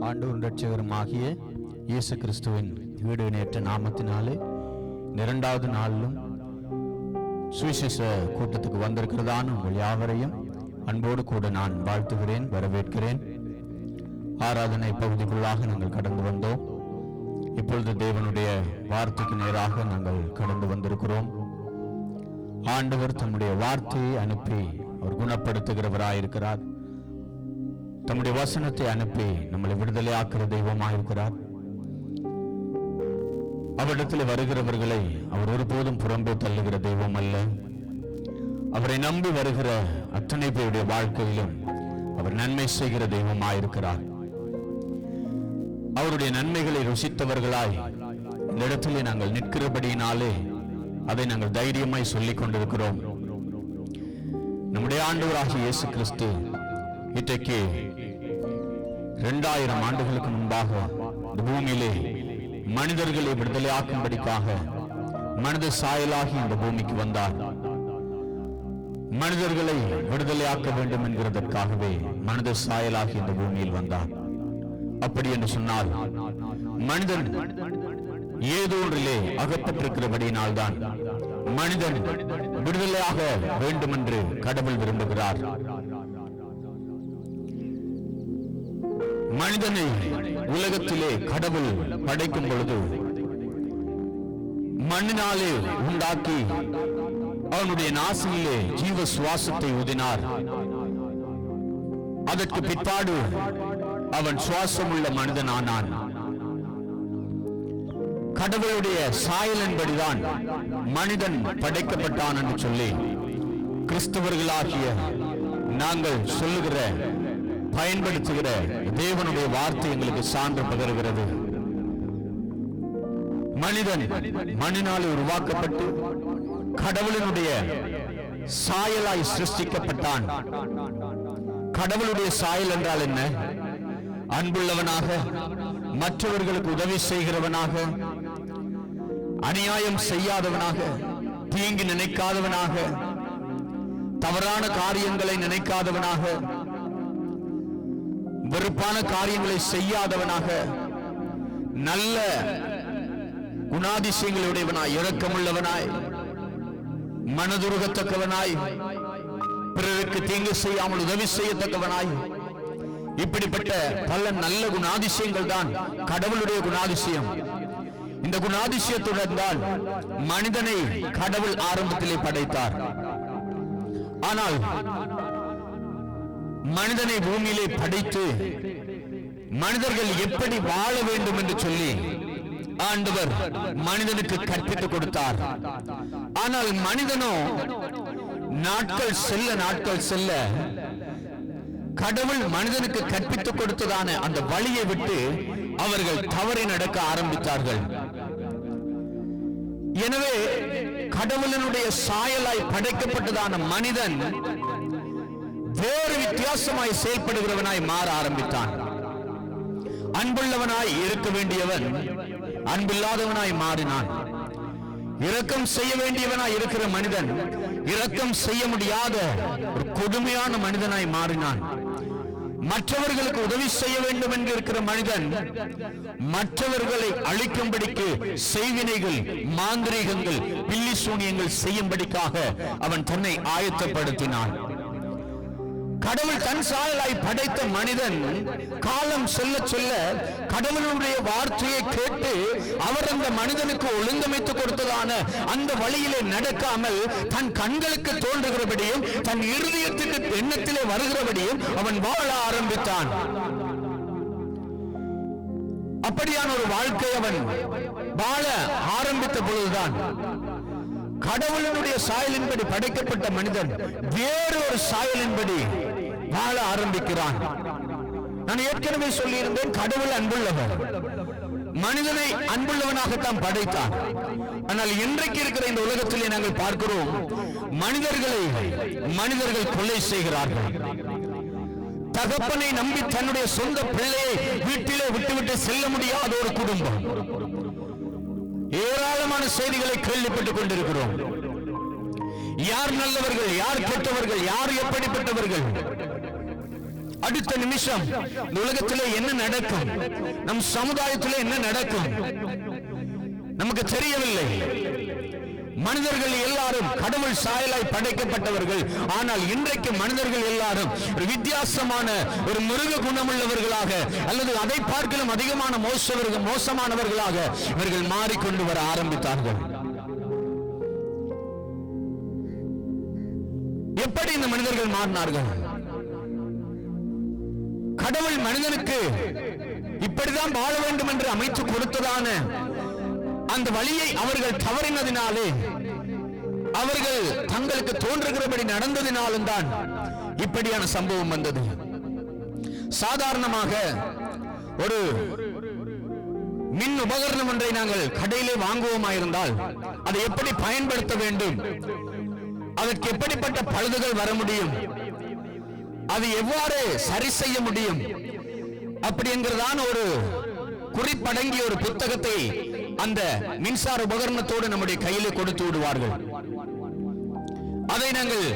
ஆண்டவரும் இரட்சகருமாகிய இயேசு கிறிஸ்துவின் வீடு நேற்ற நாமத்தினாலே இரண்டாவது நாளிலும் சுவிசேஷ கூட்டத்துக்கு வந்திருக்கிறதான உங்கள் யாவரையும் அன்போடு கூட நான் வாழ்த்துகிறேன், வரவேற்கிறேன். ஆராதனை பகுதிக்குள்ளாக நாங்கள் கடந்து வந்தோம். இப்பொழுது தேவனுடைய வார்த்தைக்கு நேராக நாங்கள் கடந்து வந்திருக்கிறோம். ஆண்டவர் தம்முடைய வார்த்தையை அனுப்பி அவர் குணப்படுத்துகிறவராயிருக்கிறார். தம்முடைய வசனத்தை அனுப்பி நம்மளை விடுதலை ஆக்குற தெய்வமாயிருக்கிறார். அவரிடத்தில் வருகிறவர்களை அவர் ஒருபோதும் புறம்பே தள்ளுகிற தெய்வம் அல்ல. அவரை நம்பி வருகிற அத்தனை பேருடைய வாழ்க்கையிலும் அவர் நன்மை செய்கிற தெய்வமாயிருக்கிறார். அவருடைய நன்மைகளை ருசித்தவர்களாய் இந்த இடத்திலே நாங்கள் நிற்கிறபடியினாலே அதை நாங்கள் தைரியமாய் சொல்லிக் கொண்டிருக்கிறோம். நம்முடைய ஆண்டவராகிய இயேசு கிறிஸ்து இன்றைக்கு 2000 ஆண்டுகளுக்கு முன்பாக இந்த பூமியிலே மனிதர்களை விடுதலை ஆக்கும்படிக்காக மனித சாயலாகி இந்த பூமிக்கு வந்தார். மனிதர்களை விடுதலை ஆக்க வேண்டும் என்கிறதற்காகவே மனித சாயலாகி இந்த பூமியில் வந்தார். அப்படி என்று சொன்னால் மனிதன் ஏதோ ஒன்றிலே அகப்பட்டிருக்கிறபடியினால்தான் மனிதன் விடுதலையாக வேண்டும் என்று கடவுள் விரும்புகிறார். மனிதனை உலகத்திலே கடவுள் படைக்கும் பொழுது மண்ணினாலே உண்டாக்கி அவனுடைய நாசியிலே ஜீவ சுவாசத்தை ஊதினார். அதற்கு பிற்பாடு அவன் சுவாசமுள்ள மனிதனானான். கடவுளுடைய சாயலின்படிதான் மனிதன் படைக்கப்பட்டான் என்று சொல்லி கிறிஸ்தவர்களாகிய நாங்கள் சொல்லுகிற பயன்படுத்துகிற தேவனுடைய வார்த்தை எங்களுக்கு சான்று பகருகிறது. மனிதன் மண்ணினாலே உருவாக்கப்பட்டு கடவுளினுடைய சாயலாய் சிருஷ்டிக்கப்பட்டான். கடவுளுடைய சாயல் என்றால் என்ன? அன்புள்ளவனாக, மற்றவர்களுக்கு உதவி செய்கிறவனாக, அநியாயம் செய்யாதவனாக, தீங்கு நினைக்காதவனாக, தவறான காரியங்களை நினைக்காதவனாக, வெறுப்பான காரியங்களை செய்யாதவனாக, நல்ல குணாதிசயங்களுடையவனாய், இரக்கமுள்ளவனாய், மனதுருகத்தக்கவனாய், பிறருக்கு தீங்கு செய்யாமல் உதவி செய்யத்தக்கவனாய், இப்படிப்பட்ட பல நல்ல குணாதிசயங்கள் தான் கடவுளுடைய குணாதிசயம். இந்த குணாதிசயத்துடன் தான் மனிதனை கடவுள் ஆரம்பத்திலே படைத்தார். ஆனால் மனிதனை பூமியிலே படைத்து மனிதர்கள் எப்படி வாழ வேண்டும் என்று சொல்லி ஆண்டவர் மனிதனுக்கு கற்பித்துக் கொடுத்தார். ஆனால் மனிதனோ நாட்கள் செல்ல கடவுள் மனிதனுக்கு கற்பித்துக் கொடுத்ததான அந்த வழியை விட்டு அவர்கள் தவறி நடக்க ஆரம்பித்தார்கள். எனவே கடவுளினுடைய சாயலாய் படைக்கப்பட்டதான மனிதன் வேறு வித்தியாசமாய் செயல்படுகிறவனாய் மாற ஆரம்பித்தான். அன்புள்ளவனாய் இருக்க வேண்டியவன் அன்பில்லாதவனாய் மாறினான். இரக்கம் செய்ய வேண்டியவனாய் இருக்கிற மனிதன் இரக்கம் செய்ய முடியாத ஒரு கொடுமையான மனிதனாய் மாறினான். மற்றவர்களுக்கு உதவி செய்ய வேண்டும் என்று இருக்கிற மனிதன் மற்றவர்களை அழிக்கும்படிக்கு செய்வினைகள், மாந்திரீகங்கள், பில்லி சூனியங்கள் செய்யும்படிக்காக அவன் தன்னை ஆயத்தப்படுத்தினான். கடவுள் தன் சாயலாய் படைத்த மனிதன் காலம் செல்ல செல்ல கடவுளுடைய வார்த்தையை கேட்டு அவர் அந்த மனிதனுக்கு ஒழுங்கமைத்துக் கொடுத்ததான அந்த வழியிலே நடக்காமல் தன் கண்களுக்கு தோன்றுகிறபடியும் தன் இருதயத்துக்கு எண்ணத்திலே வருகிறபடியும் அவன் வாழ ஆரம்பித்தான். அப்படியான ஒரு வாழ்க்கை அவன் வாழ ஆரம்பித்த பொழுதுதான் கடவுளினுடைய சாயலின்படி படைக்கப்பட்ட மனிதன் வேறு ஒரு சாயலின்படி வாழ ஆரம்பிக்கிறான். நான் ஏற்கனவே சொல்லியிருந்தேன், கடவுள் அன்புள்ளவர், மனிதனை அன்புள்ளவனாகத்தான் படைத்தான். ஆனால் இன்றைக்கு இருக்கிற இந்த உலகத்திலே நாங்கள் பார்க்கிறோம், மனிதர்கள் கொலை செய்கிறார்கள். தகப்பனை நம்பி தன்னுடைய சொந்த பிள்ளையை வீட்டிலே விட்டுவிட்டு செல்ல முடியாத ஒரு குடும்பம். ஏராளமான செய்திகளை கேள்விப்பட்டுக் கொண்டிருக்கிறோம். யார் நல்லவர்கள், யார் கெட்டவர்கள், யார் எப்படிப்பட்டவர்கள், அடுத்த நிமிஷம் இந்த உலகத்திலே என்ன நடக்கும், நம் சமுதாயத்திலே என்ன நடக்கும் நமக்கு தெரியவில்லை. மனிதர்கள் எல்லாரும் கடவுள் சாயலாய் படைக்கப்பட்டவர்கள். ஆனால் இன்றைக்கு மனிதர்கள் எல்லாரும் ஒரு வித்தியாசமான ஒரு மிருக குணமுள்ளவர்களாக அல்லது அதை பார்க்கலும் அதிகமான மோசமானவர்களாக இவர்கள் மாறிக்கொண்டு வர ஆரம்பித்தார்கள். எப்படி இந்த மனிதர்கள் மாறினார்கள்? கடவுள் மனிதனுக்கு இப்படிதான் வாழ வேண்டும் என்று அமைத்து கொடுத்ததான அந்த வழியை அவர்கள் தவறினதினாலே, அவர்கள் தங்களுக்கு தோன்றுகிறபடி நடந்ததினாலும் தான் இப்படியான சம்பவம் வந்தது. சாதாரணமாக ஒரு மின் உபகரணம் ஒன்றை நாங்கள் கடையிலே வாங்குவோமாயிருந்தால் அதை எப்படி பயன்படுத்த வேண்டும், அதற்கு எப்படிப்பட்ட பழுதுகள் வர முடியும், அது எவ்வாறு சரி செய்ய முடியும் அப்படி என்கிறதான ஒரு குறிப்படங்கிய ஒரு புத்தகத்தை அந்த மின்சார உபகரணத்தோடு நம்முடைய கையிலே கொடுத்து விடுவார்கள். அதை நாங்கள்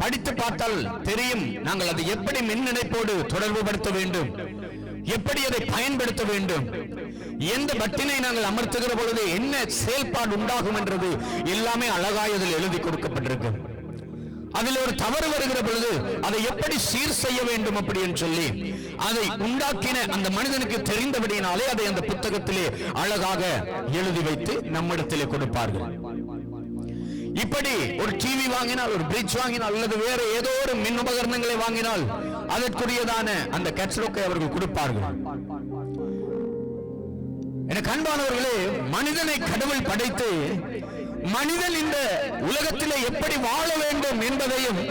படித்து பார்த்தால் தெரியும், நாங்கள் அதை எப்படி மின் இணைப்போடு தொடர்பு படுத்த வேண்டும், எப்படி அதை பயன்படுத்த வேண்டும், எந்த பட்டினை நாங்கள் அமர்த்துகிற பொழுது என்ன செயல்பாடு உண்டாகும் என்றது எல்லாமே அழகாய் அதில் எழுதி கொடுக்கப்பட்டிருக்கு. அதில் ஒரு தவறு வருகிற பொழுது அதை எப்படி சீர் செய்ய வேண்டும் அப்படி என்று சொல்லி அதை உண்டாக்கின அந்த மனிதனுக்கு தெரிந்தபடியினாலே அதை அந்த புத்தகத்திலே அழகாக எழுதி வைத்து நம்மிடத்திலே கொடுப்பார்கள். இப்படி ஒரு டிவி வாங்கினால், ஒரு பிரிட்ஜ் வாங்கினால் அல்லது வேற ஏதோ ஒரு மின் உபகரணங்களை வாங்கினால் அதற்குரியதான அந்த கேட்லாக்கை அவர்கள் கொடுப்பார்கள். எனக்கு அன்பானவர்களே, மனிதனை கடவுள் படைத்து மனிதன் இந்த உலகத்திலே எப்படி வாழ வேண்டும் என்பதையும்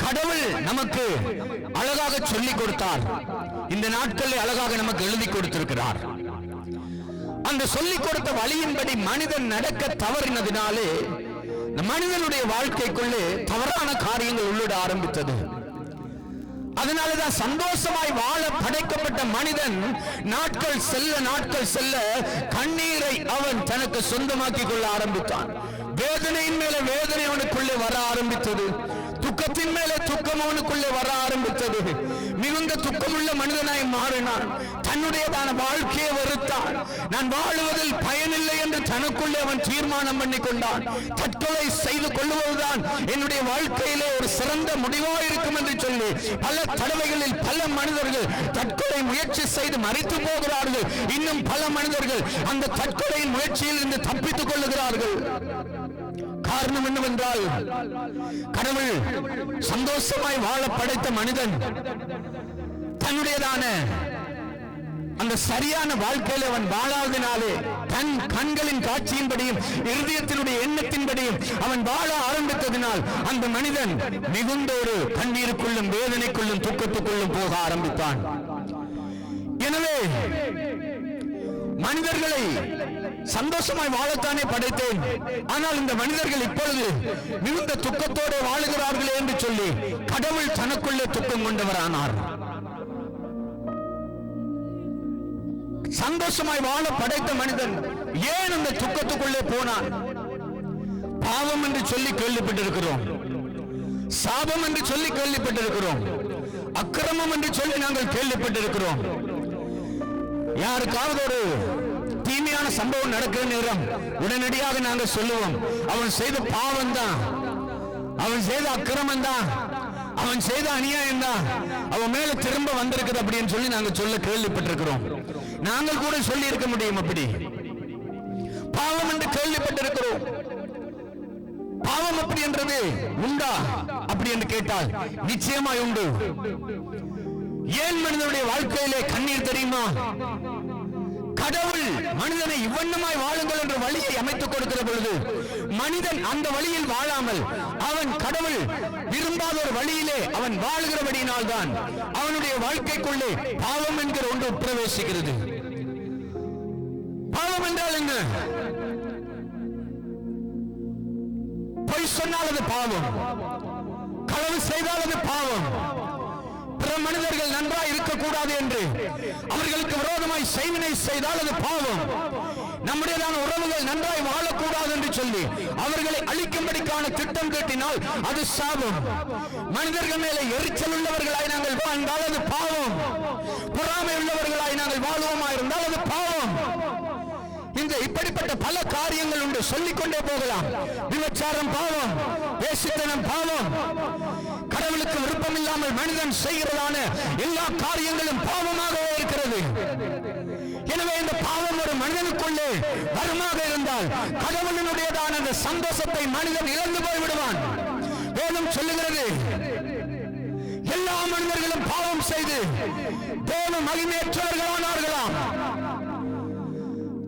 கடவுள் நமக்கு அழகாக சொல்லிக் கொடுத்தார். இந்த நாட்களில் அழகாக நமக்கு எழுதி கொடுத்திருக்கிறார். அந்த சொல்லிக் கொடுத்த வழியின்படி மனிதன் நடக்க தவறினதினாலே மனிதனுடைய வாழ்க்கைக்குள்ளே தவறான காரியங்கள் உள்ளிட ஆரம்பித்தது. அதனாலதான் சந்தோஷமாய் வாழ படைக்கப்பட்ட மனிதன் நாட்கள் செல்ல கண்ணீரை அவன் தனக்கு சொந்தமாக்கிக் கொள்ள ஆரம்பித்தான். வேதனையின் மேல வேதனை அவனுக்குள்ளே வர ஆரம்பித்தது. துக்கத்தின் மேலே துக்கம் அவனுக்குள்ளே வர ஆரம்பித்தது. மிகுந்த துக்கமுள்ள மனிதனாய் மாறினான். தன்னுடையதான வாழ்க்கையை வெறுத்தான். நான் வாழுவதில் பயனில்லை என்று தனக்குள்ளே அவன் தீர்மானம் பண்ணி கொண்டான். தற்கொலை செய்து கொள்வதுதான் என்னுடைய வாழ்க்கையிலே ஒரு சிறந்த முடிவாக இருக்கும் என்று சொல்லி பல தடவைகளில் பல மனிதர்கள் தற்கொலை முயற்சி செய்து மரித்து போகிறார்கள். இன்னும் பல மனிதர்கள் அந்த தற்கொலையின் முயற்சியில் இருந்து தப்பித்துக் கொள்ளுகிறார்கள். காரணம் என்னவென்றால், கடவுள் சந்தோஷமாய் வாழ படைத்த மனிதன் தன்னுடையதான அந்த சரியான வாழ்க்கையில் அவன் வாழாததினாலே, தன் கண்களின் காட்சியின்படியும் இருதயத்தினுடைய எண்ணத்தின்படியும் அவன் வாழ ஆரம்பித்ததினால் அந்த மனிதன் மிகுந்த ஒரு கண்ணீருக்குள்ளும் வேதனைக்குள்ளும் துக்கத்துக்குள்ளும் போக ஆரம்பித்தான். எனவே மனிதர்களை சந்தோஷமாய் வாழத்தானே படைத்தேன், ஆனால் இந்த மனிதர்கள் இப்பொழுது மிகுந்த துக்கத்தோடு வாழுகிறார்களே என்று சொல்லி கடவுள் தனக்குள்ளே துக்கம் கொண்டவரானார். சந்தோஷமாய் வாழ படைத்த மனிதன் ஏன் அந்த துக்கத்துக்குள்ளே போனான்? பாவம் என்று சொல்லி கேள்விப்பட்டிருக்கிறோம், சாபம் என்று சொல்லி கேள்விப்பட்டிருக்கிறோம், அக்கிரமம் என்று சொல்லி நாங்கள் கேள்விப்பட்டிருக்கிறோம். யாருக்காவது ஒரு தீமையான சம்பவம் நடக்கிற நேரம் உடனடியாக நாங்கள் சொல்லுவோம், அவன் செய்த பாவம் தான், அவன் செய்த அக்கிரமம் தான், அவன் செய்த அநியாயம் தான், அவன் மேல திரும்ப வந்திருக்குது அப்படின்னு சொல்லி நாங்கள் சொல்ல கேள்விப்பட்டிருக்கிறோம். நாங்கள் கூட சொல்லி இருக்க முடியும். அப்படி பாவம் என்று கேள்விப்பட்டிருக்கிறோம். பாவம் அப்படி என்றது உண்டா அப்படி என்று கேட்டால் நிச்சயமாய் உண்டு. ஏன் மனிதனுடைய வாழ்க்கையிலே கண்ணீர் தெரியுமா? கடவுள் மனிதனை இவ்வண்ணமாய் வாழுங்கள் என்ற வழியை அமைத்துக் கொடுக்கிற பொழுது மனிதன் அந்த வழியில் வாழாமல் அவன் கடவுள் விரும்பாத ஒரு வழியிலே அவன் வாழ்கிறபடியினால் தான் அவனுடைய வாழ்க்கைக்குள்ளே பாவம் என்கிற ஒன்று பிரவேசிக்கிறது. பாவம் என்றால் என்ன? பொய் சொன்னால் அது பாவம், களவு செய்தால் அது பாவம், பிற மனிதர்கள் நன்றாய் இருக்கக்கூடாது என்று அவர்களுக்கு விரோதமாய் செய்வினை செய்தால் அது பாவம், நம்முடையதான உறவுகள் நன்றாய் வாழக்கூடாது என்று சொல்லி அவர்களை அழிக்கும்படிக்கான திட்டம் தீட்டினால் அது சாபம். மனிதர்கள் மேலே எரிச்சல் உள்ளவர்களாய் நாங்கள் வாழ்ந்தால் அது பாவம். பொறாமை உள்ளவர்களாய் நாங்கள் வாழ்வோமா இருந்தால் அது பாவம். இந்த இப்படிப்பட்ட பல காரியங்கள் உண்டு, சொல்லிக்கொண்டே போகலாம். விபச்சாரம் பாவம், வேசித்தனம் பாவம், கடவுளுக்கு விருப்பம் இல்லாமல் மனிதன் செய்கிறதான எல்லா காரியங்களும் பாவமாகவே இருக்கிறது. எனவே இந்த பாவம் ஒரு மனிதனுக்குள்ளே வருமாக இருந்தால் கடவுளினுடையதான அந்த சந்தோஷத்தை மனிதன் இழந்து போய்விடுவான். வேதம் சொல்லுகிறது, எல்லா மனிதர்களும் பாவம் செய்து தேவ மகிமையற்றவர்களானார்களாம்.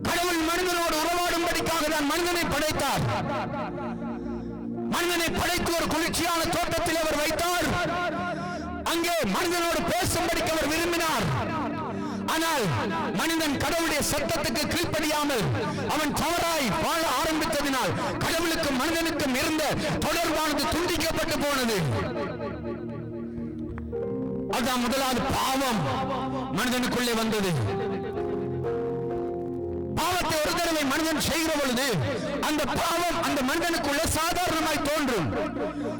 கடவுள் மனிதனோடு உறவாடும்படிக்காக தான் மனிதனை படைத்தார். மனிதனை படைத்து ஒரு குளிர்ச்சியான தோட்டத்தில் அவர் வைத்தார். அங்கே மனிதனோடு பேசும்படிக்கு அவர் விரும்பினார். ஆனால் மனிதன் கடவுளுடைய சத்தத்துக்கு கீழ்ப்படியாமல் அவன் தவறாய் வாழ ஆரம்பித்ததினால் கடவுளுக்கும் மனிதனுக்கும் இருந்த தொடர்பானது துண்டிக்கப்பட்டு போனது. அதுதான் முதலாவது பாவம் மனிதனுக்குள்ளே வந்தது. பாவத்தை ஒரு தடவை மனிதன் செய்கிற பொழுது அந்த பாவம் அந்த மனிதனுக்குள்ள சாதாரணமாய் தோன்றும்.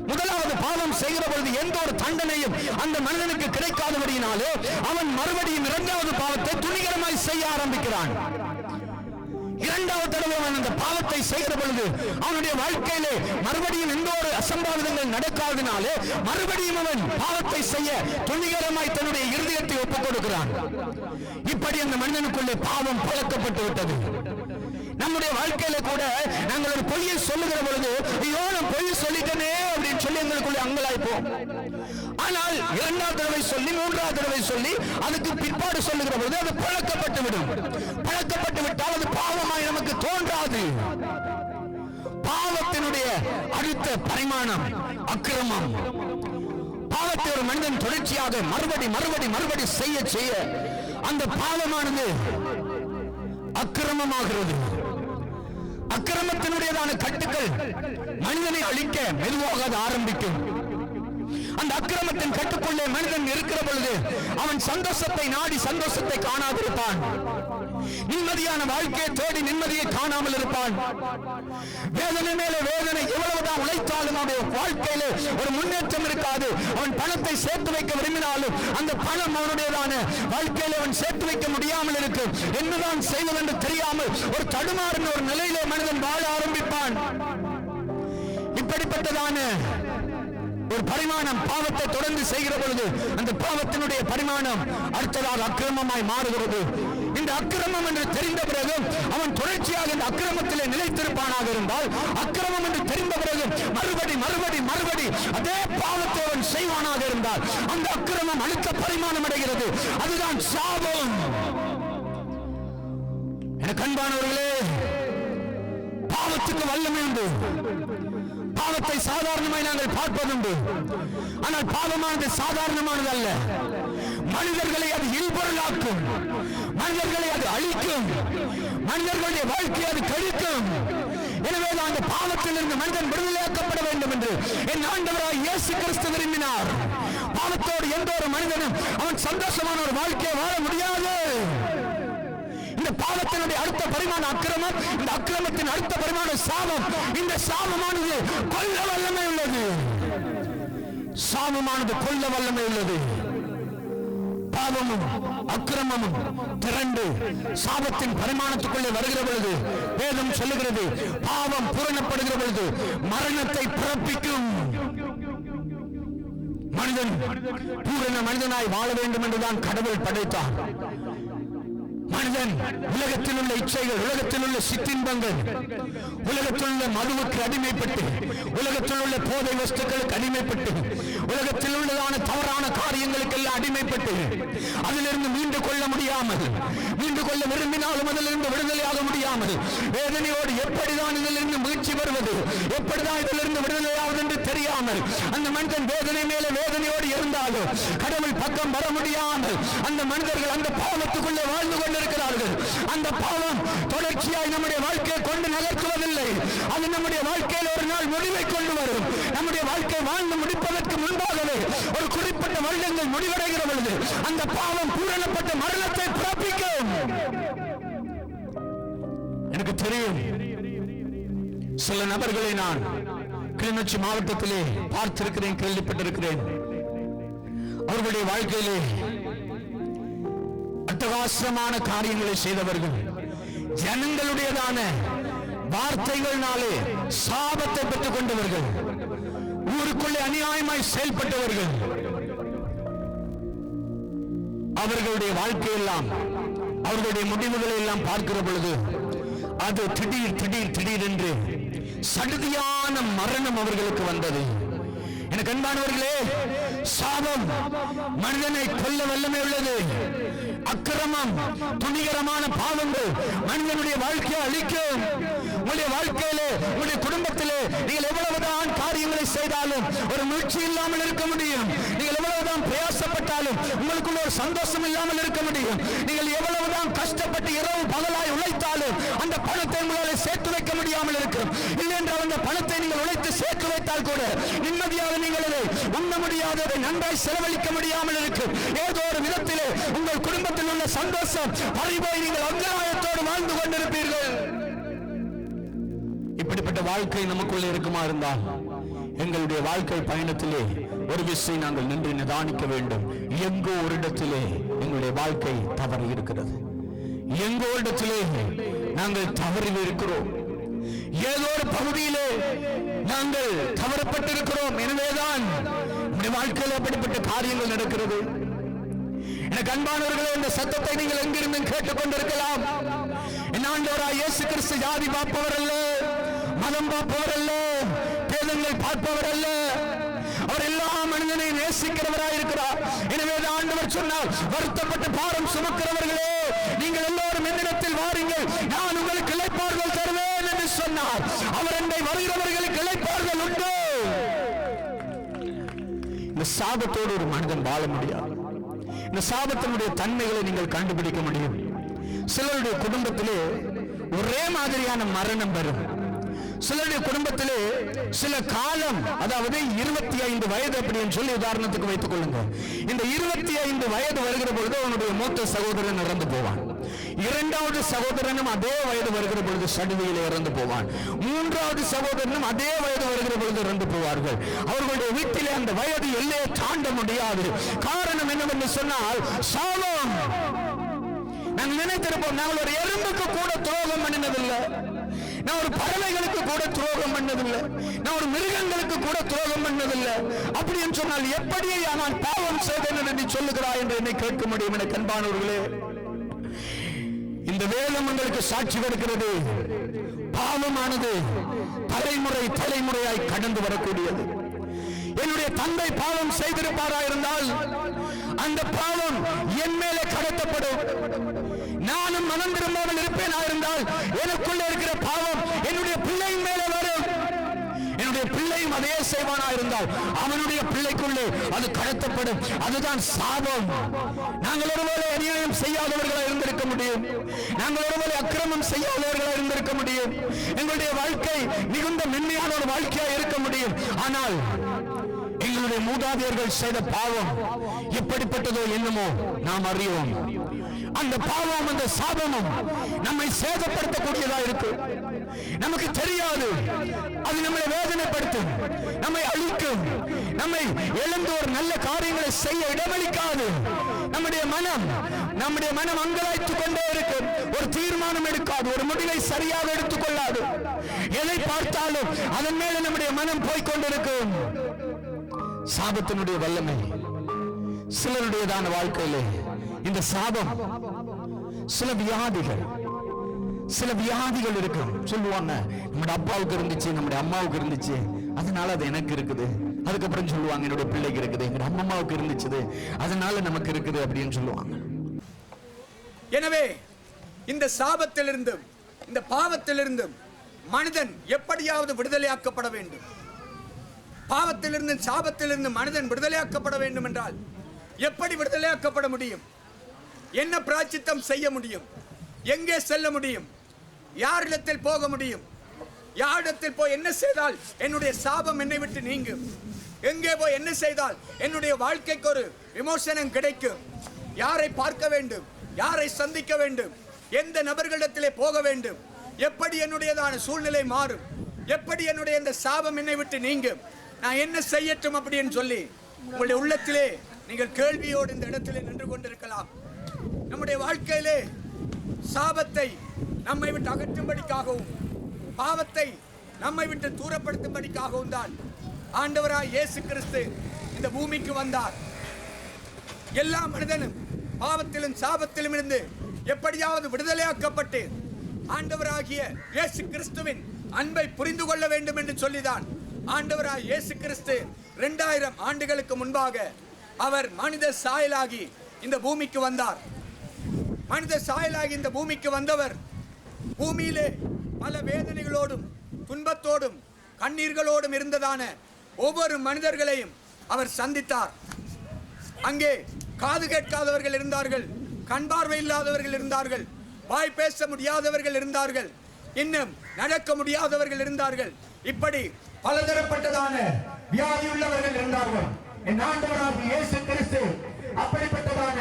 முதலாவது பாவம் செய்கிற பொழுது எந்த ஒரு தண்டனையும் அந்த மனிதனுக்கு கிடைக்காதபடியினாலே அவன் மறுபடியும் இரண்டாவது பாவத்தை துணிகரமாய் செய்ய ஆரம்பிக்கிறான். இரண்டாவது தடவை அவன் அந்த பாவத்தை செய்கிற பொழுது அவனுடைய வாழ்க்கையிலே மறுபடியும் எந்த ஒரு அசம்பாவிதங்கள் நடக்காததினாலே மறுபடியும் அவன் பாவத்தை செய்ய துணிகரமாய் தன்னுடைய இருதயத்தை ஒப்புக் கொடுக்கிறான். இப்படி அந்த மனிதனுக்குள்ளே பாவம் பழக்கப்பட்டு விட்டது. நம்முடைய வாழ்க்கையில கூட நாங்கள் ஒரு பொய்யை சொல்லுகிற பொழுது ஐயோ நான் பொய் சொல்லிட்டேனே அப்படின்னு சொல்லி எங்களுக்குள்ளே அங்கலாய்ப்போம். ஆனால் இரண்டாவது தடவை சொல்லி மூன்றாவது தடவை சொல்லி அதுக்கு பிற்பாடு சொல்லுகிற பொழுது அது பழக்கப்பட்டு விடும். பழக்கப்பட்டு விட்டால் அது பாவமாய் நமக்கு தோன்றாது. பாவத்தினுடைய அடுத்த பரிமாணம் அக்கிரமம். பாவத்தை ஒரு மனிதன் தொடர்ச்சியாக மறுபடி செய்ய செய்ய அந்த பாவமானது அக்கிரமமாகிறது. அக்கிரமத்தினுடையதான கட்டுக்கள் மனிதனை அழிக்க மெதுவாக ஆரம்பிக்கும். அந்த அக்கிரமத்தின் கட்டுக்குள்ளே மனிதன் இருக்கிற பொழுது அவன் சந்தோஷத்தை நாடி சந்தோஷத்தை காணாதிருப்பான். நிம்மதியான வாழ்க்கையை தேடி நிம்மதியை காணாமல் இருப்பான். வேதனை மேல வேதனை, எவ்வளவுதான் உழைத்தாலும் அவனுடைய வாழ்க்கையில ஒரு முன்னேற்றம் இருக்காது. அவன் பணத்தை சேர்த்து வைக்க விரும்பினாலும் அந்த பணம் அவனுடையதான வாழ்க்கையில அவன் சேர்த்து வைக்க முடியாமல் இருக்கும். என்னதான் செய்வது என்று தெரியாமல் ஒரு தடுமாறின ஒரு நிலையிலே மனிதன் வாழ ஆரம்பிப்பான். இப்படிப்பட்டதான ஒரு பரிமாணம் பாவத்தை தொடர்ந்து செய்கிற பொழுது அந்த பாவத்தினுடைய பரிமாணம் அடுத்ததாக அக்கிரமமாய் மாறுகிறது. இந்த அக்கிரமம் என்று தெரிந்த பிறகு அவன் தொடர்ச்சியாக இந்த அக்கிரமத்திலே நிலைத்திருப்பானாக இருந்தால், அக்கிரமம் என்று தெரிந்த பிறகு மறுபடி அதே பாவத்தை அவன் செய்வானாக இருந்தால் அந்த அக்கிரமம் அடுத்த பரிமாணம் அடைகிறது. அதுதான் சாபம். எனக்கு அன்பானவர்களே, பாவத்துக்கு வல்லமை உண்டு. பாவத்தை சாதாரணமாய் நாங்கள் பார்ப்பதுண்டு. ஆனால் பாவமானது சாதாரணமானது அல்ல. மனிதர்களை அது இல்பொருளாக்கும், மனிதர்களை அது அழிக்கும், மனிதர்களுடைய வாழ்க்கையை அது கழிக்கும். எனவே அந்த பாவத்தில் இருந்து மனிதன் விடுதலையாக்கப்பட வேண்டும் என்று என் ஆண்டவராய் இயேசு கிறிஸ்து விரும்பினார். பாவத்தோடு எந்த ஒரு மனிதனும் அவன் சந்தோஷமான ஒரு வாழ்க்கையை வாழ முடியாது. இந்த பாவத்தினுடைய அடுத்த பரிமாண அக்கிரமம், இந்த அக்கிரமத்தின் அடுத்த பரிமாண சாபம். இந்த சாபமானது கொல்ல வல்லமை உள்ளது. சாபமானது கொல்ல வல்லமை உள்ளது. பாவமும் அக்கிரமமும் திரண்டு சாபத்தின் பரிமாணத்துக்குள்ளே வருகிற பொழுது வேதம் சொல்லுகிறது, பாவம் பூரணப்படுகிற பொழுது மரணத்தை பிறப்பிக்கும். மனிதன் பூரண மனிதனாய் வாழ வேண்டும் என்றுதான் கடவுள் படைத்தார். மனிதன் உலகத்தில் உள்ள இச்சைகள், உலகத்தில் உள்ள சிற்றின்பங்கள், உலகத்தில் உள்ள மதுவுக்கு அடிமைப்பட்டு, உலகத்தில் உள்ள போதை வஸ்துக்களுக்கு அடிமைப்பட்டு, உலகத்தில் உள்ளதான தவறான காரியங்களுக்கு எல்லாம் அடிமைப்பட்டு அதிலிருந்து மீண்டு கொள்ள முடியாமல், மீண்டு கொள்ள விரும்பினாலும் அதிலிருந்து விடுதலையாக முடியாமல் வேதனையோடு எப்படிதான் இதிலிருந்து மீட்சி வருவது, எப்படிதான் இதிலிருந்து விடுதலையாவது என்று தெரியாமல் அந்த மனிதன் வேதனை மேலே வேதனையோடு இருந்தாலும் கடவுள் பக்கம் வர முடியாமல் அந்த மனிதர்கள் அந்த பாவத்துக்குள்ளே வாழ்ந்து கொண்டிருக்கிறார்கள். அந்த பாவம் தொடர்ச்சியாய் நம்முடைய வாழ்க்கையை கொண்டு நகர்த்துவதில்லை. அது நம்முடைய வாழ்க்கையில் ஒரு நாள் முடிவை கொண்டு வரும். நம்முடைய வாழ்க்கை வாழ்ந்து முடிப்பதற்கு முன்பாகவே ஒரு குறிப்பிட்ட வருடங்கள் முடிவடைகிற பொழுது அந்த பாவம் பூரணப்பட்ட மரணத்தை பிறப்பிக்கும். எனக்கு தெரியும், சில நபர்களை நான் கிளிநொச்சி மாவட்டத்திலே பார்த்திருக்கிறேன், கேள்விப்பட்டிருக்கிறேன். அவர்களுடைய வாழ்க்கையிலே அட்டகாசமான காரியங்களை செய்தவர்கள், ஜனங்களுடையதான வார்த்தைகளினாலே சாபத்தை பெற்றுக் கொண்டவர்கள், ஊருக்குள்ளே அநியாயமாய் செயல்பட்டவர்கள். அவர்களுடைய வாழ்க்கையெல்லாம், அவர்களுடைய முடிவுகளை எல்லாம் பார்க்கிற பொழுது அது திடீர் என்று சடுதியான மரணம் அவர்களுக்கு வந்தது. எனக்கு அன்பானவர்களே, சாபம் மனிதனை கொல்ல வல்லமை உள்ளது. அக்கிரமம், துணிகரமான பாவங்கள் மனிதனுடைய வாழ்க்கையை அழிக்கும். உங்களுடைய வாழ்க்கையிலே, உங்களுடைய குடும்பத்திலே நீங்கள் எவ்வளவுதான் காரியங்களை செய்தாலும் ஒரு மீட்சி இல்லாமல் இருக்க முடியும். நீங்கள் எவ்வளவுதான் பிரயாசப்பட்டாலும் உங்களுக்குள்ள ஒரு சந்தோஷம் இல்லாமல் இருக்க முடியும். நீங்கள் எவ்வளவுதான் கஷ்டப்பட்டு இரவு பகலாய் உழைத்தாலும் அந்த பணத்தை உங்களால் சேர்த்து வைக்க முடியாமல் இருக்கும். இல்லை என்றால் அந்த பணத்தை நீங்கள் உழைத்து சேர்த்து வைத்தால் கூட நிம்மதியாக நீங்கள் அதை உண்ண முடியாததை நன்றாய் செலவழிக்க முடியாமல் இருக்கும். ஏதோ ஒரு விதத்திலே உங்கள் குடும்பத்தில் உள்ள சந்தோஷம் பறிபோய் நீங்கள் அங்கலாயத்தோடு வாழ்ந்து கொண்டிருப்பீர்கள். இப்படிப்பட்ட வாழ்க்கை நமக்குள்ளே இருக்குமா இருந்தால் எங்களுடைய வாழ்க்கை பயணத்திலே ஒரு விஷயம் நாங்கள் நின்று நிதானிக்க வேண்டும். எங்கோ ஒரு இடத்திலே எங்களுடைய வாழ்க்கை தவறி இருக்கிறது. எங்கோ இடத்திலே நாங்கள் தவறி இருக்கிறோம். ஏதோ ஒரு பகுதியிலே நாங்கள் தவறப்பட்டிருக்கிறோம். எனவேதான் நம்முடைய வாழ்க்கையில் அப்படிப்பட்ட காரியங்கள் நடக்கிறது. எனக்கு அன்பானவர்களே, இந்த சத்தத்தை நீங்கள் எங்கிருந்து கேட்டுக் கொண்டிருக்கலாம். என் ஆண்டவராய் இயேசு கிறிஸ்து ஜாதி பார்ப்பவர் அல்ல, மதம் பார்ப்பவர் அல்ல, பேதங்கள் பார்ப்பவர் அல்ல. அவர் எல்லா மனிதனை நேசிக்கிறவராய் இருக்கிறார். எனவே ஆண்டவர் சொன்னார், வருத்தப்பட்டு பாரம் சுமக்கிறவர்களே நீங்கள் எல்லோரும் என்னிடத்தில் வாருங்கள், நான் உங்களுக்கு இளைப்பாறுதல் தருவேன் என்று சொன்னார். அவர் என்னை வருகிறவர்களுக்கு இளைப்பாறுதல் உண்டு. இந்த சாபத்தோடு ஒரு மனிதன் வாழ முடியாது. இந்த சாபத்தினுடைய தன்மைகளை நீங்கள் கண்டுபிடிக்க முடியும். சிலருடைய குடும்பத்திலே ஒரே மாதிரியான மரணம் வரும். சிலருடைய குடும்பத்திலே சில காலம், அதாவது 25 வயது அப்படின்னு சொல்லி உதாரணத்துக்கு வைத்துக் கொள்ளுங்க. இந்த 25 வயது வருகிற பொழுது அவனுடைய மூத்த சகோதரன் இறந்து போவான். இரண்டாவது சகோதரனும் அதே வயது வருகிற பொழுது சடுதியில் இறந்து போவான். மூன்றாவது சகோதரனும் அதே வயது வருகிற பொழுது இறந்து போவார்கள். அவர்களுடைய வீட்டிலே அந்த வயது எல்லையை தாண்ட முடியாது. காரணம் என்னவென்று சொன்னால் சாபம். நாங்கள் நினைத்திருப்போம், நாங்கள் ஒரு எறும்புக்கு கூட துரோகம் பண்ணினதில்லை, நான் ஒரு பறவைகளுக்கு கூட துரோகம் பண்ணதில்லை, நான் ஒரு மிருகங்களுக்கு கூட துரோகம் பண்ணதில்லை. அப்படி என்று சொன்னால் எப்படியே நான் பாவம் செய்தேன் என்று நீ சொல்லுகிறாய் என்று என்னை கேட்க முடியும். எனக்கு அன்பானவர்களே, இந்த வேதம் உங்களுக்கு சாட்சி கொடுக்கிறது. பாவமானது தலைமுறையாய் கடந்து வரக்கூடியது. என்னுடைய தந்தை பாவம் செய்திருப்பாரா இருந்தால் அந்த பாவம் என் மேலே கடத்தப்படும். நானும் மனம் திரும்பாமல் இருப்பேனா இருந்தால் எனக்குள்ள இருக்கிற பாவம் என்னுடைய பிள்ளையின் மேலே வரும். என்னுடைய பிள்ளையும் அதே செய்வானா இருந்தால் அவனுடைய பிள்ளைக்குள்ளே அது கடத்தப்படும். அதுதான் சாபம். நாங்கள் ஒருவேளை அநியாயம் செய்யாதவர்களாக இருந்திருக்க முடியும், நாங்கள் ஒருவேளை அக்கிரமம் செய்யாதவர்களாக இருந்திருக்க முடியும், எங்களுடைய வாழ்க்கை மிகுந்த மென்மையான ஒரு வாழ்க்கையாக இருக்க முடியும். ஆனால் எங்களுடைய மூதாதையர்கள் செய்த பாவம் எப்படிப்பட்டதோ என்னமோ நாம் அறியோம். அந்த பாவம், அந்த சாபமும் நம்மை சேதப்படுத்தக்கூடியதா இருக்கு. நமக்கு தெரியாது, அது நம்மை வேதனைப்படுத்தும், நம்மை அழிக்கும், நம்மை எழுந்து ஒரு நல்ல காரியங்களை செய்ய இடமளிக்காது. நம்முடைய மனம் அங்கலாய்த்துக் கொண்டே இருக்கும். ஒரு தீர்மானம் எடுக்காது, ஒரு முடிவை சரியாக எடுத்துக்கொள்ளாது. எதை பார்த்தாலும் அதன் மேல நம்முடைய மனம் போய்கொண்டிருக்கும். சாபத்தினுடைய வல்லமை சிலருடையதான வாழ்க்கையிலே இந்த சாபம், சில வியாதிகள் இருக்கும். சொல்லுவாங்க, நம்முடைய அப்பாவுக்கு இருந்துச்சு, நம்முடைய அம்மாவுக்கு இருந்துச்சு, அதனால அது எனக்கு இருக்குது. அதுக்கப்புறம் சொல்லுவாங்க, என்னுடைய பிள்ளைக்கு இருக்குது, எங்க அம்மாவுக்கு இருந்துச்சு, அதனால நமக்கு இருக்குது அப்படின்னு சொல்லுவாங்க. எனவே இந்த சாபத்திலிருந்தும் இந்த பாவத்திலிருந்தும் மனிதன் எப்படியாவது விடுதலையாக்கப்பட வேண்டும். பாவத்திலிருந்து சாபத்திலிருந்து மனிதன் விடுதலையாக்கப்பட வேண்டும் என்றால் எப்படி விடுதலையாக்கப்பட முடியும்? என்ன பிராயச்சித்தம் செய்ய முடியும்? எங்கே செல்ல முடியும்? யாரிடத்தில் போக முடியும்? யாரிடத்தில் போய் என்ன செய்தால் என்னுடைய சாபம் என்னை விட்டு நீங்கும்? எங்கே போய் என்ன செய்தால் என்னுடைய வாழ்க்கைக்கு ஒரு விமோசனம் கிடைக்கும்? யாரை பார்க்க வேண்டும்? யாரை சந்திக்க வேண்டும்? எந்த நபர்களிடத்திலே போக வேண்டும்? எப்படி என்னுடையதான சூழ்நிலை மாறும், எப்படி என்னுடைய இந்த சாபம் என்னை விட்டு நீங்கும், நான் என்ன செய்யட்டும் அப்படின்னு சொல்லி உங்களுடைய உள்ளத்திலே நீங்கள் கேள்வியோடு இந்த இடத்திலே நின்று கொண்டிருக்கலாம். நம்முடைய வாழ்க்கையிலே சாபத்தை நம்மை விட்டு அகற்றும்படிக்காகவும் பாவத்தை நம்மை விட்டு தூரப்படுத்தும்படிக்காகவும் தான் ஆண்டவராய் இயேசு கிறிஸ்து இந்த பூமிக்கு வந்தார். எல்லா மனிதனும் பாவத்திலும் சாபத்திலும் இருந்து எப்படியாவது விடுதலையாக்கப்பட்டு ஆண்டவராகிய இயேசு கிறிஸ்துவின் அன்பை புரிந்து கொள்ள வேண்டும் என்று சொல்லிதான் ஆண்டவராய் இயேசு கிறிஸ்து 2000 ஆண்டுகளுக்கு முன்பாக அவர் மனித சாயலாகி இந்த பூமிக்கு வந்தார். மனித சாயலாகி இந்த பூமிக்கு வந்தவர் பூமியிலே பல வேதனைகளோடும் துன்பத்தோடும் கண்ணீர்களோடும் இருந்ததான ஒவ்வொரு மனிதர்களையும் அவர் சந்தித்தார். அங்கே காது கேட்காதவர்கள் இருந்தார்கள், கண் பார்வை இல்லாதவர்கள் இருந்தார்கள், வாய் பேச முடியாதவர்கள் இருந்தார்கள், இன்னும் நடக்க முடியாதவர்கள் இருந்தார்கள். இப்படி பலதரப்பட்டதான வியாதியுள்ளவர்கள் இருந்தார்கள். என் ஆண்டவராகிய இயேசு கிறிஸ்து அப்படிப்பட்டதான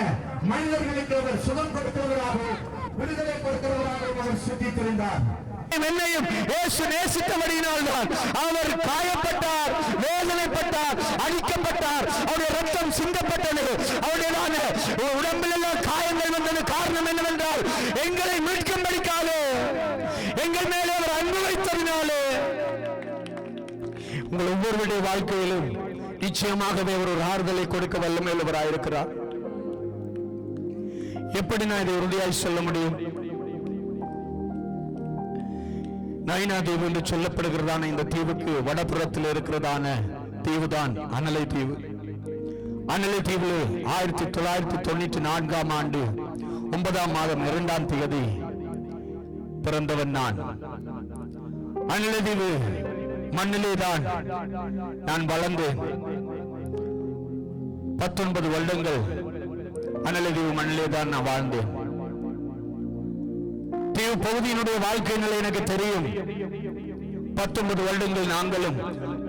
மனிதர்களுக்கு அவர் சுகம் கொடுக்கிறவராகவும் விடுதலை கொடுக்கிறவராகவும் அவர் சுற்றித்திருந்தார். என்னையும் இயேசு நேசித்தபடியினால் தான் அவர் காயப்பட்டார், வேதனைப்பட்டார், அடிக்கப்பட்டார், அவருடைய ரத்தம் சிந்தப்பட்டது, அவருடையதான உடம்பில் எல்லாம் காயங்கள் வந்தது. காரணம் என்னவென்றால் எங்களை மீட்கும்படிக்காக எங்கள் மேலே அவர் அன்பு வைத்ததினாலே. உங்கள் ஒவ்வொருவருடைய வாழ்க்கையிலும் நிச்சயமாகவே ஒரு ஆறுதலை கொடுக்க வல்லமையுள்ளவராயிருக்கிறார். எப்படி நான் இதை உறுதியாய் சொல்ல முடியும்? நைனா தீவு என்று சொல்லப்படுகிறதான இந்த தீவுக்கு வடபுறத்தில் இருக்கிறதான தீவுதான் அனலை தீவு. அனலை தீவில் 1994 ஆண்டு 9ஆம் மாதம் 2ஆம் தேதி பிறந்தவன் நான். அனலை தீவு மண்ணிலே தான் நான் வளர்ந்தேன். 19 வருடங்கள் அனலை தீவு மண்ணிலே தான் நான் வாழ்ந்தேன். தீவு பகுதியினுடைய வாழ்க்கை நிலை எனக்கு தெரியும். 19 வருடங்கள் நாங்களும்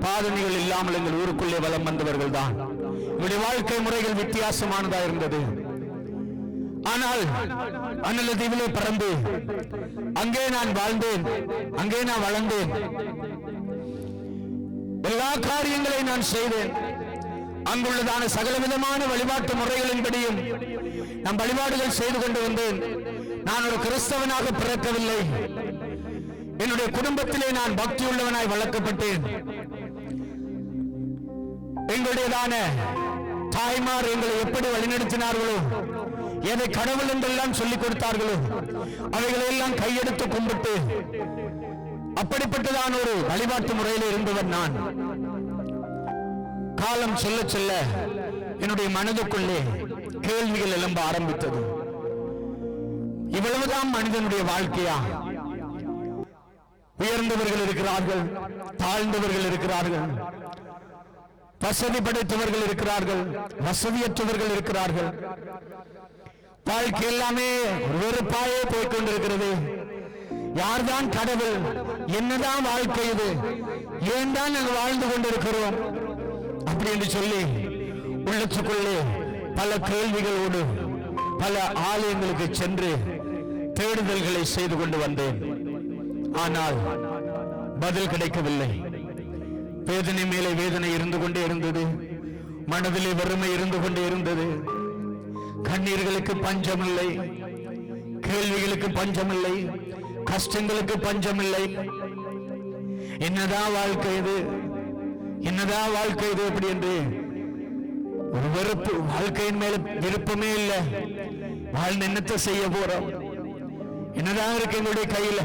பாதணிகள் இல்லாமல் எங்கள் ஊருக்குள்ளே வலம் வந்தவர்கள் தான். என்னுடைய வாழ்க்கை முறைகள் வித்தியாசமானதா இருந்தது. ஆனால் அனல தீவிலே பிறந்து அங்கே நான் வாழ்ந்தேன், அங்கே நான் வளர்ந்தேன். எல்லா காரியங்களையும் நான் செய்தேன். அங்குள்ளதான சகலவிதமான வழிபாட்டு முறைகளின்படியும் நான் வழிபாடுகள் செய்து கொண்டு வந்தேன். நான் ஒரு கிறிஸ்தவனாக பிறக்கவில்லை. என்னுடைய குடும்பத்திலே நான் பக்தி உள்ளவனாய் வளர்க்கப்பட்டேன். எங்களுடையதான தாய்மார் எங்களை எப்படி வழிநடத்தினார்களோ, எதை கடவுள் என்றெல்லாம் சொல்லிக் கொடுத்தார்களோ, அவைகளை எல்லாம் கையெடுத்து கும்பிட்டு அப்படிப்பட்டதான ஒரு வழிபாட்டு முறையில் இருந்தவன் நான். காலம் சொல்ல சொல்ல என்னுடைய மனதுக்குள்ளே கேள்விகள் எழும்ப ஆரம்பித்தது. இவ்வளவுதான் மனிதனுடைய வாழ்க்கையா? உயர்ந்தவர்கள் இருக்கிறார்கள், தாழ்ந்தவர்கள் இருக்கிறார்கள், வசதி படைத்தவர்கள் இருக்கிறார்கள், வசதியற்றவர்கள் இருக்கிறார்கள். வாழ்க்கை எல்லாமே வெறுப்பாயே போய்கொண்டிருக்கிறது. யார்தான் கடவுள்? என்னதான் வாழ்க்கை இது? ஏன் தான் நாங்கள் வாழ்ந்து கொண்டிருக்கிறோம்? அப்படி என்று சொல்லி உள்ளத்துக்குள்ளே பல கேள்விகளோடு பல ஆலயங்களுக்கு சென்று தேடுதல்களை செய்து கொண்டு வந்தேன். ஆனால் பதில் கிடைக்கவில்லை. வேதனை மேலே வேதனை இருந்து கொண்டே இருந்தது. மனதிலே வறுமை இருந்து கொண்டே இருந்தது. கண்ணீர்களுக்கு பஞ்சமில்லை, கேள்விகளுக்கு பஞ்சமில்லை, கஷ்டங்களுக்கு பஞ்சமில்லை. என்னதான் வாழ்க்கை இது? என்னதான் வாழ்க்கை இது? அப்படி என்று ஒரு வெறுப்பு, வாழ்க்கையின் மேல விருப்பமே இல்லை. வாழ்ந்து என்னத்தை செய்ய போறோம்? என்னதான் இருக்கு எங்களுடைய கையில?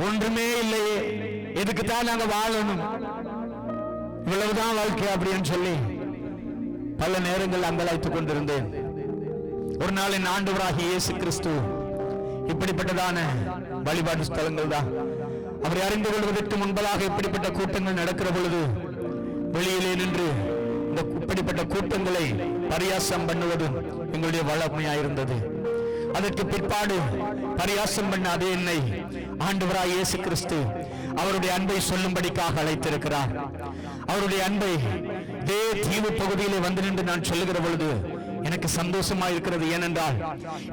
ஒன்றுமே இல்லையே, எதுக்குத்தான் நாங்க வாழணும்? இவ்வளவுதான் வாழ்க்கை அப்படின்னு சொல்லி பல நேரங்கள் அங்கலாய்த்துக் கொண்டிருந்தேன். ஒரு நாளின் ஆண்டவராகிய இயேசு கிறிஸ்து இப்படிப்பட்டதான வழிபாட்டு ஸ்தலங்கள் தான். அவரை அறிந்து கொள்வதற்கு முன்பதாக இப்படிப்பட்ட கூட்டங்கள் நடக்கிற பொழுது வெளியிலே நின்று இந்த இப்படிப்பட்ட கூட்டங்களை பரியாசம் பண்ணுவது எங்களுடைய வளமையாயிருந்தது. அதற்கு பிற்பாடு பரியாசம் பண்ண அதே என்னை ஆண்டவராய் இயேசு கிறிஸ்து அவருடைய அன்பை சொல்லும்படிக்காக அழைத்திருக்கிறார். அவருடைய அன்பை இதே தீவு பகுதியிலே வந்து நின்று நான் சொல்லுகிற பொழுது எனக்கு சந்தோஷமா இருக்கிறது. ஏனென்றால்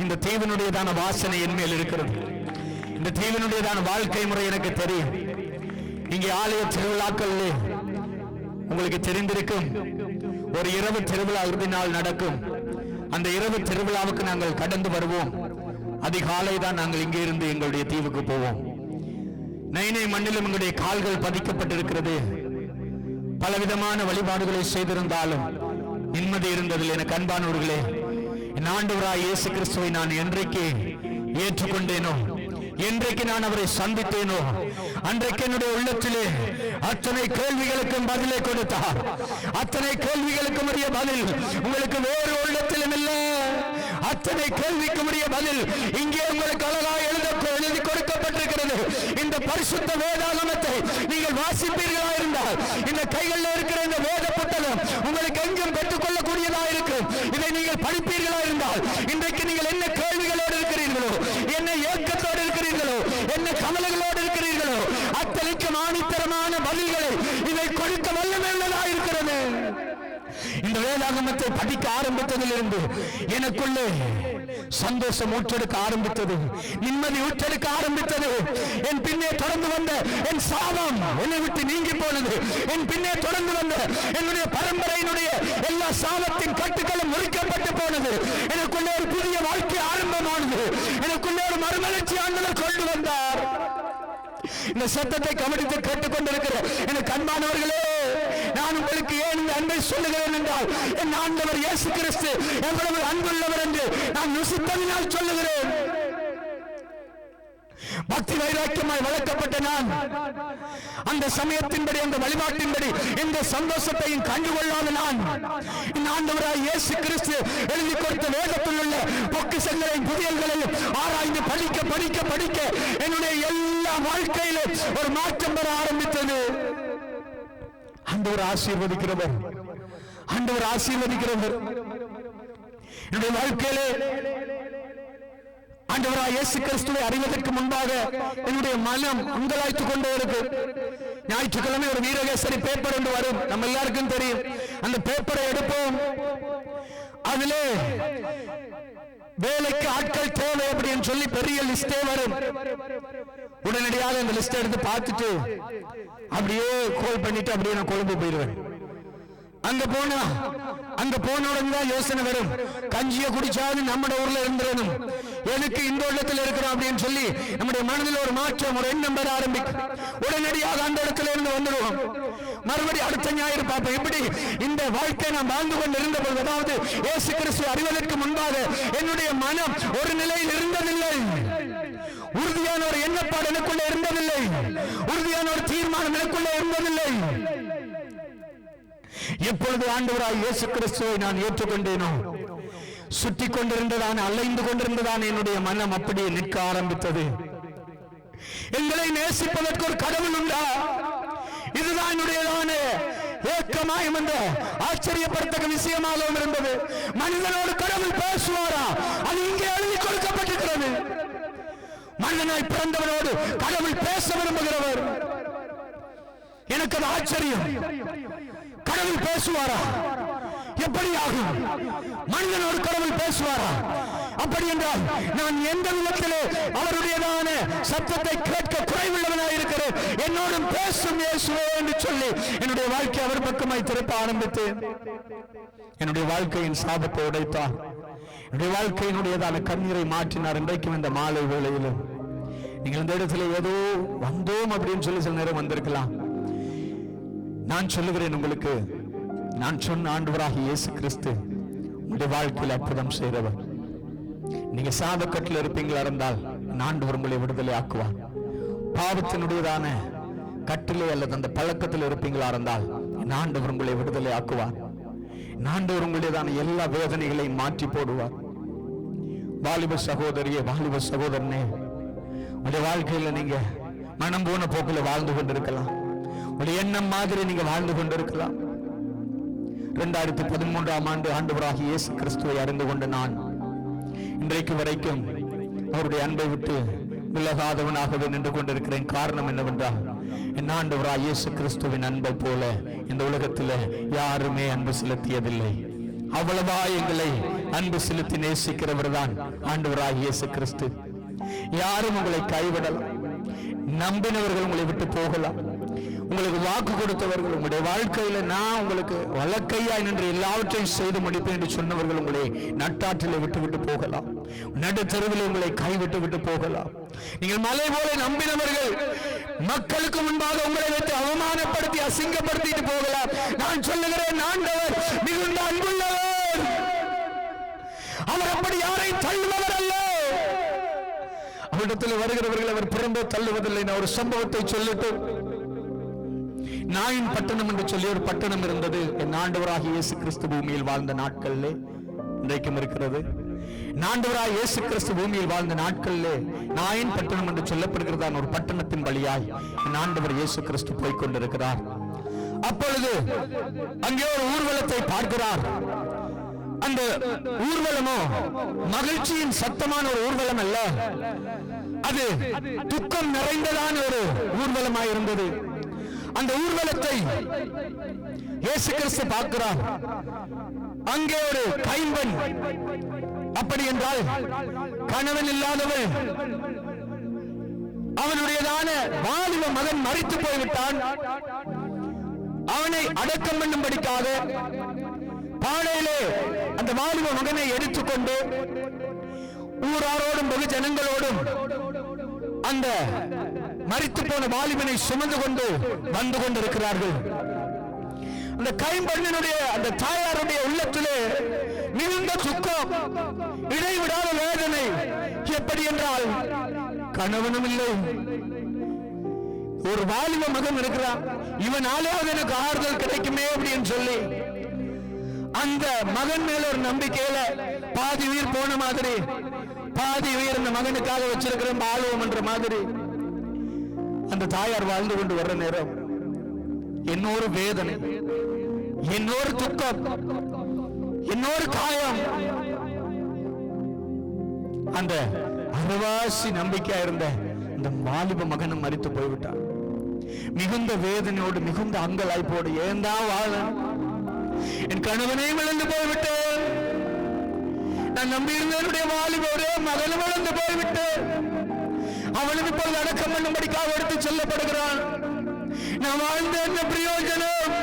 இந்த தீவினுடையதான வாசனை என் மேல் இருக்கிறது. இந்த தீவினுடையதான வாழ்க்கை முறை எனக்கு தெரியும். இங்கே ஆலய திருவிழாக்கள் உங்களுக்கு தெரிந்திருக்கும். ஒரு இரவு திருவிழா இறுதி நாள் நடக்கும். அந்த இரவு திருவிழாவுக்கு நாங்கள் கடந்து வருவோம். அதிகாலை தான் நாங்கள் இங்கே இருந்து எங்களுடைய தீவுக்கு போவோம். நைனை மண்ணிலும் எங்களுடைய கால்கள் பதிக்கப்பட்டிருக்கிறது. பலவிதமான வழிபாடுகளை செய்திருந்தாலும் நிம்மதி இருந்ததில் எனக்கு அன்பானவர்களே, என் ஆண்டவராய் இயேசு கிறிஸ்துவை நான் என்றைக்கு ஏற்றுக்கொண்டேனோ, என்றைக்கு நான் அவரை சந்தித்தேனோ, அன்றைக்கு என்னுடைய உள்ளத்திலே அத்தனை கேள்விகளுக்கும் பதிலை கொடுத்தார். அத்தனை கேள்விகளுக்கும் உரிய பதில் உங்களுக்கு வேறு உள்ளத்திலும் இல்லை. அத்தனை கேள்விக்கும் உரிய பதில் இங்கே உங்களுக்கு அழகாக எழுதி கொடுக்கப்பட்டிருக்கிறது. இந்த பரிசுத்த வேதாகமத்தை நீங்கள் வாசிப்பீர்களா இருந்தால், இந்த கைகளில் இருக்கிற இந்த வேத புத்தகம் உங்களுக்கு எங்கும் பெற்றுக் கொள்ளக்கூடியதாக இருக்கும். இதை நீங்கள் படிப்பீர்களா இருந்தால், இன்றைக்கு நீங்கள் என்ன கேள்விகளோடு இருக்கிறீர்களோ, என்ன ஏக்கத்தோடு இருக்கிறீர்களோ, என்ன கவலைகளோடு இருக்கிறீர்களோ, அத்தனைக்கு ஆணித்தரமான பதில்களை இதை கொடுக்க வல்லமை உள்ளதாக இருக்கிறது. இந்த வேதாகமத்தை படிக்க ஆரம்பித்ததிலிருந்து எனக்குள்ளே சந்தோஷம் ஊற்றெடுக்க ஆரம்பித்தது, நிம்மதி ஊற்றெடுக்க ஆரம்பித்தது. என் பின்னே தொடர்ந்து வந்த என் சாபம் என்னை விட்டு நீங்கி போனது. என் பின்னே தொடர்ந்து வந்த என்னுடைய பரம்பரையினுடைய எல்லா சாபத்தின் கட்டுகளும் முறிக்கப்பட்டு போனது. எனக்குள்ளே ஒரு புதிய வாழ்க்கை ஆரம்பமானது. எனக்குள்ளே ஒரு மறுமலர்ச்சி ஆண்டவர் கொண்டு வந்தார். இந்த சத்தத்தை கவனித்து கேட்டுக்கொண்டிருக்கிற எனக்கு அன்பானவர்களே, நான் உங்களுக்கு ஏன் இந்த அன்பை சொல்லுகிறேன் என்றால், என் ஆண்டவர் இயேசு கிறிஸ்து எவ்வளவு அன்புள்ளவர் என்று நான் ருசித்ததினால் சொல்லுகிறேன். பக்தி வைராக்கியமாய் வளர்க்கப்பட்ட நான் அந்த சமயத்தின்படி, அந்த வழிபாட்டின்படி எந்த சந்தோஷத்தையும் கண்டுகொள்ளாத நான், இந்த ஆண்டவராய் இயேசு கிறிஸ்து எழுதி கொடுத்த வேதத்தில் உள்ள பொக்கிஷங்களையும் புதியல்களையும் ஆராய்ந்து படிக்க படிக்க படிக்க என்னுடைய எல்லா வாழ்க்கையிலும் ஒரு மாற்றம் பெற ஆரம்பித்தது. ஆண்டவர் ஆசீர்வதிக்கிறவர், ஆண்டவர் ஆசீர்வதிக்கிறவர். என்னுடைய வாழ்க்கையிலே ஆண்டவராய் இயேசு கிறிஸ்துவை அறிவதற்கு முன்பாக என்னுடைய மனம் அங்கலாய்த்துக் கொண்டே இருக்கு. ஞாயிற்றுக்கிழமை ஒரு வீரகேசரி பேப்பர் ஒன்று வரும், நம்ம எல்லாருக்கும் தெரியும். அந்த பேப்பரை எடுப்போம், அதிலே வேலைக்கு ஆட்கள் தேவை அப்படின்னு சொல்லி பெரிய லிஸ்டே வரும். உடனடியாக அந்த லிஸ்ட் எடுத்து பார்த்துட்டு அப்படியே கோல் பண்ணிட்டு அப்படியே நான் கொழும்பு போயிடுவேன். அங்க போனவுடன் தான் யோசனை வரும், கஞ்சியை குடிச்சாது நம்ம ஊர்ல இருந்துடணும், எதுக்கு இந்த இடத்துல இருக்கிறோம் அப்படின்னு சொல்லி நம்முடைய மனதில் ஒரு மாற்றம், ஒரு எண்ணம் பெற ஆரம்பிக்கும். உடனடியாக அந்த இடத்துல இருந்து வந்துடுவோம். மறுபடியும் அடுத்த ஞாயிறு பார்ப்போம். இப்படி இந்த வாழ்க்கை நாம் வாழ்ந்து கொண்டு இருந்த பொழுது, அதாவது இயேசு கிறிஸ்து அறிவதற்கு முன்பாக என்னுடைய மனம் ஒரு நிலையில் இருந்ததில்லை. உறுதியான ஒரு எண்ணப்பாடு எனக்குள்ள இருந்ததில்லை. உறுதியான ஒரு தீர்மானம் எனக்குள்ள இருந்ததில்லை. எப்பொழுது ஆண்டவராய் இயேசு கிறிஸ்துவை நான் ஏற்றுக்கொண்டேனோ, சுற்றி கொண்டிருந்ததான, அலைந்து கொண்டிருந்ததான என்னுடைய மனம் அப்படியே நிற்க ஆரம்பித்தது. எங்களை நேசிப்பதற்கு ஒரு கடவுள் உண்டா? இதுதான் என்னுடையதான ஏக்கமாயும் என்ற ஆச்சரியப்படுத்தக்க விஷயமாகவும் இருந்தது. மனிதனோடு கடவுள் பேசுவாரா? அது இங்கே எழுதி கொடுக்கப்பட்டிருக்கிறது. மனிதனாய் பிறந்தவனோடு கடவுள் பேச விரும்புகிறவர். எனக்கு அது ஆச்சரியம். கடவுள் பேசுவாரா? எப்படி ஆகும்? மனிதனோடு கடவுள் பேசுவாரா? அப்படி என்றால் நான் எந்த விதத்திலே அவருடையதான சத்தத்தை கேட்க குறைவுள்ளவனாக இருக்கிறேன். என்னோடும் பேசும் இயேசுவே என்று சொல்லி என்னுடைய வாழ்க்கை அவர் பக்கமாய் திருப்ப ஆரம்பித்தேன். என்னுடைய வாழ்க்கையின் சாபத்தை உடைத்தார். என்னுடைய வாழ்க்கையினுடையதான கண்ணீரை மாற்றினார். இன்றைக்கும் இந்த மாலை வேளையிலும் நீங்கள் இந்த இடத்துல ஏதோ வந்தோம் அப்படின்னு சொல்லி சில நேரம் வந்திருக்கலாம். நான் சொல்லுகிறேன் உங்களுக்கு, நான் சொன்ன ஆண்டவராகிய இயேசு கிறிஸ்து உங்களுடைய வாழ்க்கையில் அற்புதம் செய்கிறவர். நீங்க சாபக்கட்டில் இருப்பீங்களா இருந்தால் ஆண்டவர் உங்களை விடுதலை ஆக்குவார். பாவத்தினுடையதான கட்டிலே அல்லது அந்த பழக்கத்தில் இருப்பீங்களா இருந்தால் ஆண்டவர் உங்களை விடுதலை ஆக்குவார். ஆண்டவர் உங்களுடையதான எல்லா வேதனைகளையும் மாற்றி போடுவார். வாலிப சகோதரியே, வாலிப சகோதரனே, உங்களுடைய வாழ்க்கையில நீங்க மனம் போன போக்கில் வாழ்ந்து கொண்டிருக்கலாம். உங்களுடைய எண்ணம் மாதிரி நீங்க வாழ்ந்து கொண்டிருக்கலாம். 2013ஆம் ஆண்டு ஆண்டவராகிய இயேசு கிறிஸ்துவை அறிந்து கொண்ட நான் இன்றைக்கு வரைக்கும் அவருடைய அன்பை விட்டு விலகாதவனாகவே நின்று கொண்டிருக்கிறேன். காரணம் என்னவென்றால், என் ஆண்டவராகிய இயேசு கிறிஸ்துவின் அன்பை போல இந்த உலகத்தில் யாருமே அன்பு செலுத்தியதில்லை. அவ்வளவா எங்களை அன்பு செலுத்தி நேசிக்கிறவர் தான் ஆண்டவராகிய இயேசு கிறிஸ்து. யாரும் உங்களை கைவிடலாம். நம்பினவர்கள் உங்களை விட்டு போகலாம். உங்களுக்கு வாக்கு கொடுத்தவர்கள், உங்களுடைய வாழ்க்கையில நான் உங்களுக்கு வழக்கையாய் நின்று எல்லாவற்றையும் செய்து முடிப்பேன் என்று சொன்னவர்கள் உங்களை நட்டாற்றிலே விட்டு போகலாம். நடு தெருவில் உங்களை கைவிட்டு விட்டு போகலாம். நீங்கள் மலை போல நம்பினவர்கள் மக்களுக்கு முன்பாக உங்களை வைத்து அவமானப்படுத்தி அசிங்கப்படுத்திட்டு போகலாம். நான் சொல்லுகிறேன், ஆண்டவர் மிகுந்த அன்புள்ளவர். அவர் அப்படி யாரை தள்ளுபவர் அல்ல. அவரிடத்தில் வருகிறவர்கள் அவர் புறம்பே தள்ளுவதில்லை. நான் ஒரு சம்பவத்தை சொல்லிட்டு, நாயின் பட்டணம் என்று சொல்லி ஒரு பட்டணம் இருந்தது. என் ஆண்டவராகிய இயேசு கிறிஸ்து பூமியில் வாழ்ந்த நாட்களிலே, இன்றைக்கும் இருக்கிறது. ஆண்டவராகிய இயேசு கிறிஸ்து பூமியில் வாழ்ந்த நாட்களிலே நாயின் பட்டணம் என்று சொல்லப்படுகிறதான ஒரு பட்டணத்தின் வழியாய் என் ஆண்டவர் இயேசு கிறிஸ்து போய்க் கொண்டிருக்கிறார். அப்பொழுது அங்கே ஒரு ஊர்வலத்தை பார்க்கிறார். அந்த ஊர்வலமோ மகிழ்ச்சியின் சத்தமான ஒரு ஊர்வலம் அல்ல, அது துக்கம் நிறைந்ததான ஒரு ஊர்வலமாய் இருந்தது. அந்த ஊர்வலத்தை இயேசு கிறிஸ்து பார்க்கிறார். அங்கே ஒரு கைம்பெண், அப்படி என்றால் கணவன் இல்லாதவள், அவனுடையதான வாலிப மகன் மரித்து போய்விட்டான். அவனை அடக்கம் பண்ணும்படிக்காக பாடையிலே அந்த வாலிப மகனை எடுத்துக்கொண்டு ஊராரோடும் வெகு ஜனங்களோடும் அந்த மரித்து போன வாலிபனை சுமந்து கொண்டு வந்து கொண்டிருக்கிறார்கள். அந்த கைம்பெண்ணினுடைய அந்த தாயாருடைய உள்ளத்திலே மிகுந்த துக்கம், இடைவிடாத வேதனை. எப்படி என்றால் கணவனும் இல்லை, ஒரு வாலிப மகன் இருக்கிறான், இவனாலேயாவது எனக்கு ஆறுதல் கிடைக்குமே அப்படின்னு சொல்லி அந்த மகன் மேல ஒரு நம்பிக்கையில பாதி உயிர் போன மாதிரி, பாதி உயிர் அந்த மகனுக்காக வச்சிருக்கிற ஆளுவம் என்ற மாதிரி அந்த தாயார் வாழ்ந்து கொண்டு வர்ற நேரம் இன்னொரு வேதனை, இன்னொரு துக்கம், இன்னொரு காயம். அந்த அரைவாசி நம்பிக்கையா இருந்த அந்த வாலிப மகனும் மரித்து போய்விட்டான். மிகுந்த வேதனையோடு, மிகுந்த அங்கலாய்ப்போடு, ஏந்தா வாழ, என் கணவனையும் இழந்து போய்விட்டேன், நான் நம்பியிருந்த என்னுடைய வாலிபோடு மகனும் இழந்து போய்விட்டேன், அவனும் இப்போது அடக்கம் பண்ணும்படிக்காக எடுத்து செல்லப்படுகிறான். நான் வாழ்ந்த என்ன பிரயோஜனம்?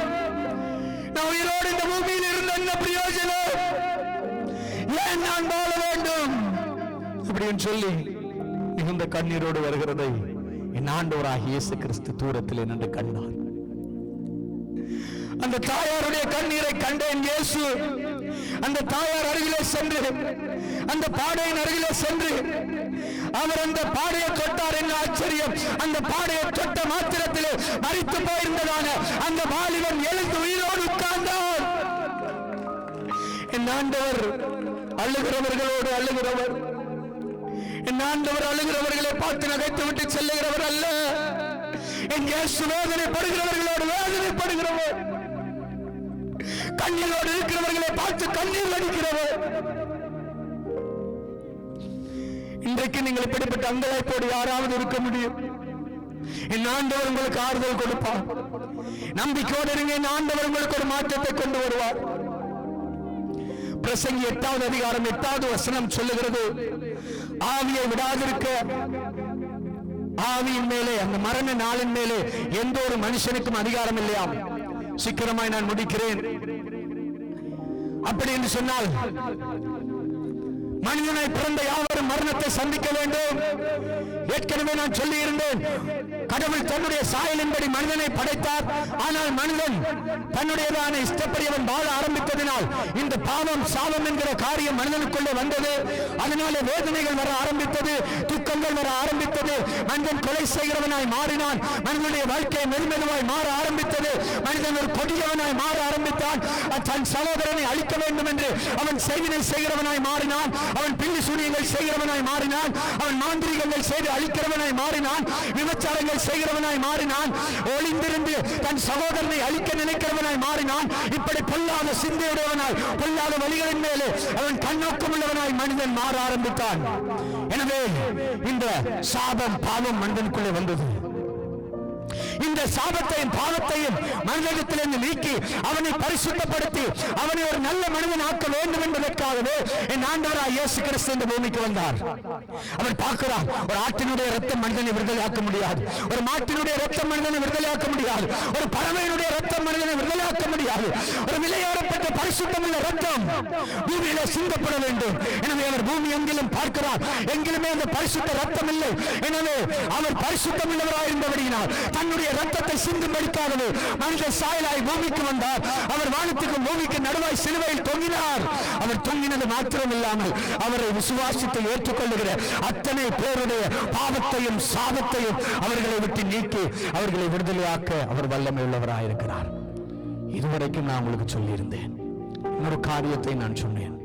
நான் உயிரோடு இந்த பூமியில் இருந்த என்ன பிரயோஜனம்? ஏன் நான் வாழ வேண்டும் அப்படின்னு சொல்லி மிகுந்த கண்ணீரோடு வருகிறதை என் ஆண்டவராகிய இயேசு கிறிஸ்து தூரத்தில் நின்று கண்டார். அந்த தாயாருடைய கண்ணீரை கண்டேன் இயேசு. அந்த தாயார் அருகிலே சென்று, அந்த பாடையின் அருகிலே சென்று அவர் அந்த பாடையை தொட்டார். என்ன ஆச்சரியம்! அந்த பாடையை தொட்ட மாத்திரத்திலே மரித்து போயிருந்ததான அந்த வாலிபன் எழுந்து உயிரோடு உட்கார்ந்தார். என் ஆண்டவர் அழுகிறவர்களோடு அழுகிறவர். என் ஆண்டவர் அழுகிறவர்களை பார்த்து நகைத்து விட்டு செல்லுகிறவர் அல்ல. என் இயேசு வேதனைப்படுகிறவர்களோடு வேதனைப்படுகிறவர், கண்ணீரோடு இருக்கிறவர்களை பார்த்து கண்ணீர் வடிக்கிறவர். இன்றைக்கு நீங்கள் இப்படிப்பட்ட அங்கலாய்ப்போடு யாராவது இருக்க முடியும்? என் ஆண்டவர் உங்களுக்கு ஆறுதல் கொடுப்பார். நம்பிக்கையோடு இருங்க. என் ஆண்டவர் உங்களுக்கு ஒரு மாற்றத்தை கொண்டு வருவார். பிரசங்கி 8வது அதிகாரம் 8வது வசனம் சொல்லுகிறது, ஆவியை விடாதிருக்க, ஆவியின் மேலே, அந்த மரண நாளின் மேலே எந்த ஒரு மனுஷனுக்கும் அதிகாரம் இல்லையாம். சீக்கிரமாய் நான் முடிக்கிறேன். அப்படி என்று சொன்னால் மனிதனாய் பிறந்த யாவரும் மரணத்தை சந்திக்க வேண்டும். ஏற்கனவே நான் சொல்லி இருந்தேன், கடவுள் தன்னுடைய சாயலின்படி மனிதனை படைத்தார். ஆனால் மனிதன் தன்னுடையதான இஷ்டப்படி அவன் வாழ ஆரம்பித்ததினால் இந்த பாவம், சாபம் என்கிற காரியம் மனிதனுக்குள்ளே வந்தது. அதனாலே வேதனைகள் வர ஆரம்பித்தது, துக்கங்கள் வர ஆரம்பித்தது. மனிதன் கொலை செய்கிறவனாய் மாறினான். மனிதனுடைய வாழ்க்கை மெதுமெதுவாய் மாற ஆரம்பித்தது. மனிதன் ஒரு கொடியவனாய் மாற ஆரம்பித்தான். தன் சகோதரனை அழிக்க வேண்டும் என்று அவன் செய்வினை செய்கிறவனாய் மாறினான். அவன் பில்லி சூனியங்கள் செய்கிறவனாய் மாறினான். அவன் மாந்திரிகங்கள் செய்து அழிக்கிறவனாய் மாறினான். விபச்சாரங்கள் செய்கிறவனாய் மாறினான். ஒளிந்திருந்து தன் சகோதரனை அழிக்க நினைக்கிறவனாய் மாறினான். இப்படி பொல்லாத சிந்தையுடையவனாய், பொல்லாத வழிகளின் மேலே அவன் கண்ணோக்கம் உள்ளவனாய் மனிதன் மாற ஆரம்பித்தான். எனவே இந்த சாபம், பாவம் மனிதனுக்குள்ளே வந்தது. இந்த சாபத்தையும் பாவத்தையும் மனிதனிடத்திலிருந்து நீக்கி அவனை பரிசுத்தப்படுத்தி அவனை ஒரு நல்ல மனிதன் ஆக்க வேண்டும் என்பதற்காகவே என் ஆண்டவராய் இயேசு கிறிஸ்து இந்த பூமிக்கு வந்தார். அவர் பார்க்கிறார், ஒரு ஆட்டினுடைய ரத்தம் மனிதனை விடுதலையாக்க முடியாது, ஒரு மாட்டினுடைய ரத்தம் மனிதனை விடுதலையாக்க முடியாது, ஒரு பறவையினுடைய ரத்தம் மனிதனை விடுதலையாக்க முடியாது. ஒரு விலையேறப்பட்ட பரிசுத்தமுள்ள ரத்தம் பூமியிலே சிந்தப்பட வேண்டும். எனவே அவர் பூமி எங்கிலும் பார்க்கிறார், எங்கிலுமே அந்த பரிசுத்த ரத்தம் இல்லை. எனவே அவர் பரிசுத்தம் உள்ளவராயிருந்தபடியினால் தன்னுடைய ரத்தத்தை சிந்தும்படிக்காகவே மனித சாயலாய் பூமிக்கு வந்தார். அவர் வானத்துக்கும் பூமிக்கு நடுவாய் சிலுவையில் தொங்கினார். அவர் தொங்கினது மாத்திரம் இல்லாமல் அவரை விசுவாசித்து ஏற்றுக்கொள்ளுகிற அத்தனை பேருடைய பாவத்தையும் சாபத்தையும் அவர்களை விட்டு நீக்கி அவர்களை விடுதலையாக்க அவர் வல்லமை உள்ளவராயிருக்கிறார். இதுவரைக்கும் நான் உங்களுக்கு சொல்லியிருந்தேன். இன்னொரு காரியத்தை நான் சொன்னேன்.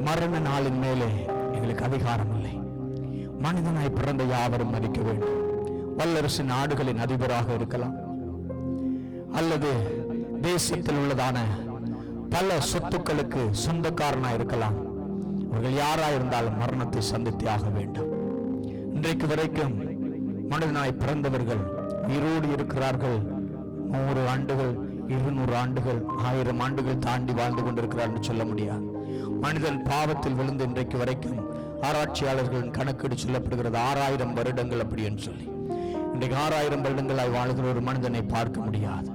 மரண நாளின் மேலே எங்களுக்கு அதிகாரம் இல்லை. மனிதனாய் பிறந்த யாவரும் மதிக்க வேண்டும். வல்லரசு நாடுகளின் அதிபராக இருக்கலாம், அல்லது தேசத்தில் உள்ளதான பல சொத்துக்களுக்கு சொந்தக்காரனா இருக்கலாம். அவர்கள் யாராயிருந்தாலும் மரணத்தை சந்தித்தே ஆக வேண்டும். இன்றைக்கு வரைக்கும் மனிதனாய் பிறந்தவர்கள் உயிரோடு இருக்கிறார்கள். 100 ஆண்டுகள், 200 ஆண்டுகள், 1000 ஆண்டுகள் தாண்டி வாழ்ந்து கொண்டிருக்கிறார் என்று சொல்ல முடியாது. மனிதன் பாவத்தில் விழுந்து இன்றைக்கு வரைக்கும் ஆராய்ச்சியாளர்களின் கணக்கீடு சொல்லப்படுகிறது 6000 வருடங்கள் அப்படி என்று சொல்லி. இன்றைக்கு 6000 வருடங்களாய் வாழ்கிற ஒரு மனிதனை பார்க்க முடியாது.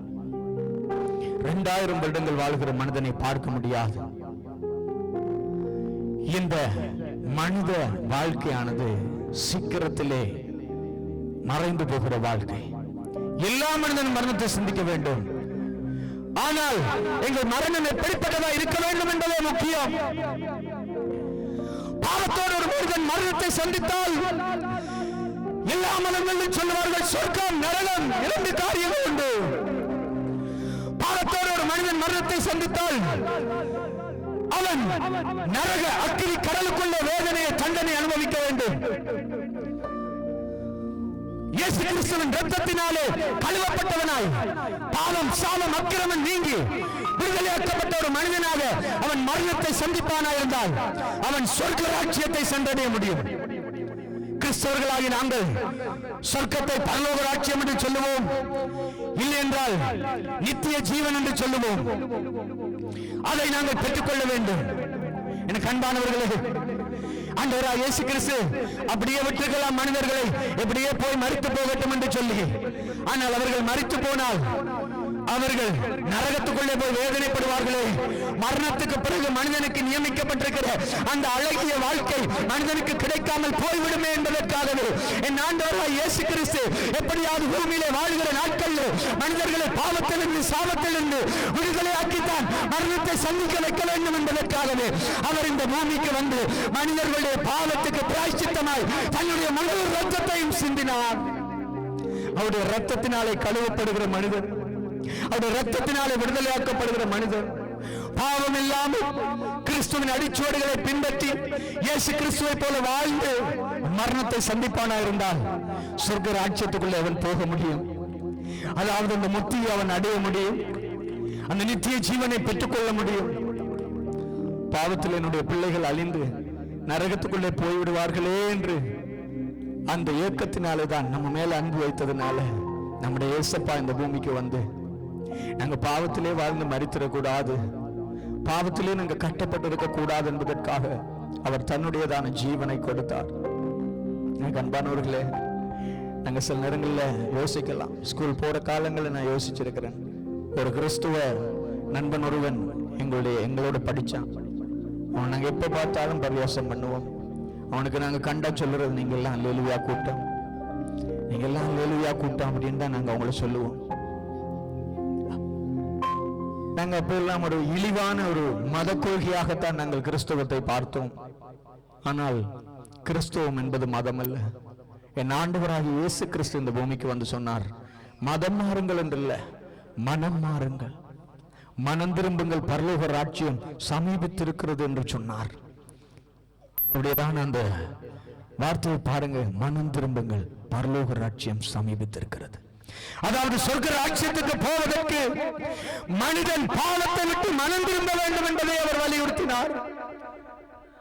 2000 வருடங்கள் வாழ்கிற மனிதனை பார்க்க முடியாது. இந்த மனித வாழ்க்கையானது சீக்கிரத்திலே மறைந்து போகிற வாழ்க்கை. எல்லா மனிதனும் மரணத்தை சிந்திக்க வேண்டும். ஆனால் எங்கள் மரணம் எப்படிப்பட்டதா இருக்க வேண்டும் என்பதே முக்கியம். பாவத்தோடு ஒரு மனிதன் மரணத்தை சந்தித்தால் எல்லா மனிதர்களும் சொல்லுவார்கள் சொர்க்கம் நரகம் 2 காரியங்கள் உண்டு. பாவத்தோடு ஒரு மனிதன் மரணத்தை சந்தித்தால் அவன் நரக அக்கினி கடலுக்குள்ள வேதனையை தண்டனை அனுபவிக்க வேண்டும். இயேசு கிறிஸ்துவின் இரத்தத்தினாலே கழுவப்பட்டவனாய் பாவம் சாபம் அக்கிரமம் நீங்கி விடுதலையாக்கப்பட்ட ஒரு மனிதனாக அவன் மரணத்தை சந்திப்பானாயிருந்தால் அவன் சொர்க்க ராஜ்யத்தை சென்றடைய முடியும். கிறிஸ்தவர்களாகி நாங்கள் சொர்க்கத்தை பரலோக ராஜ்யம் என்று சொல்லுவோம், இல்லை என்றால் நித்திய ஜீவன் என்று சொல்லுவோம். அதை நாங்கள் பெற்றுக்கொள்ள வேண்டும். எனக்கு அன்பானவர்களே, ஆண்டவராகிய இயேசு கிறிஸ்து அப்படியே விட்டுக்கலாம் மனிதர்களை எப்படியே போய் மரித்து போகட்டும் என்று சொல்லி. ஆனால் அவர்கள் மரித்து போனால் அவர்கள் நரகத்துக்குள்ளே போய் வேதனைப்படுவார்களே. மரணத்துக்கு பிறகு மனிதனுக்கு நியமிக்கப்பட்டிருக்கிற அந்த அழகிய வாழ்க்கை மனிதனுக்கு கிடைக்காமல் போய்விடுமே என்பதற்காகவே என் ஆண்டவராகிய இயேசு கிறிஸ்து எப்படியாவது பூமியிலே வாழ்கிற நாட்களில் மனிதர்களை பாவத்திலிருந்து சாபத்திலிருந்து விடுதலையாக்கித்தான் மரணத்தை சந்திக்க வைக்க வேண்டும் என்பதற்காகவே அவர் இந்த பூமிக்கு வந்து மனிதர்களுடைய பாவத்துக்கு பிராயச்சித்தமாய் தன்னுடைய முழு இரத்தத்தையும் சிந்தினார். அவருடைய இரத்தத்தினாலே கழுவப்படுகிற மனிதன், அவருடைய இரத்தத்தினாலே விடுதலையாக்கப்படுகிற மனிதன், பாவம் இல்லாமல் கிறிஸ்துவின் அடிச்சுவடுகளை பின்பற்றி இயேசு கிறிஸ்துவை போல வாழ்ந்து மரணத்தை சந்திப்பானா இருந்தால் சொர்க்க ராஜ்யத்துக்குள்ளே அவன் போக முடியும். அதாவது அந்த முத்தியை அவன் அடைய முடியும், அந்த நித்திய ஜீவனை பெற்றுக்கொள்ள முடியும். பாவத்தில் என்னுடைய பிள்ளைகள் அழிந்து நரகத்துக்குள்ளே போய்விடுவார்களே என்று அந்த ஏக்கத்தினாலே தான் நம்ம மேல அன்பு வைத்ததுனால நம்முடைய இயேசப்பா இந்த பூமிக்கு வந்து நாங்க பாவத்திலே வாழ்ந்து மரித்திடக்கூடாது, பாவத்திலே நாங்க கட்டப்பட்டிருக்க கூடாது என்பதற்காக அவர் தன்னுடையதான ஜீவனை கொடுத்தார். எனக்கு அன்பானவர்களே, நாங்க சில நேரங்களில் யோசிக்கலாம். ஸ்கூல் போற காலங்களில் நான் யோசிச்சிருக்கிறேன். ஒரு கிறிஸ்துவ நண்பன் ஒருவன் எங்களோட படிச்சான். அவன் நாங்க எப்ப பார்த்தாலும் பரியாசம் பண்ணுவோம். அவனுக்கு நாங்க கண்டா சொல்றது, நீங்க எல்லாம் அல்லேலூயா கூட்டம், நீங்க எல்லாம் அல்லேலூயா கூட்டம் அப்படின்னு தான் நாங்க அவங்கள சொல்லுவோம். நாங்க அப்ப எல்லாம் ஒரு இழிவான ஒரு மத கொள்கையாகத்தான் நாங்கள் கிறிஸ்தவத்தை பார்த்தோம். ஆனால் கிறிஸ்தவம் என்பது மதம் அல்ல. என் ஆண்டவராகிய இயேசு கிறிஸ்து இந்த பூமிக்கு வந்து சொன்னார், மதம் மாறுங்கள் என்றல்ல, மனம் மாறுங்கள், மனம் திரும்புங்கள், பரலோக ராஜ்யம் சமீபித்திருக்கிறது என்று சொன்னார். அவருடையதான அந்த வார்த்தையை பாருங்க, மனம் திரும்புங்கள், பரலோக ராஜ்யம் சமீபித்திருக்கிறது. அதாவது சொர்க்க ராஜ்யத்துக்கு போவதற்கு மனிதன் பாவத்தை விட்டு மனம் திரும்ப வேண்டும் என்பதை அவர் வலியுறுத்தினார்.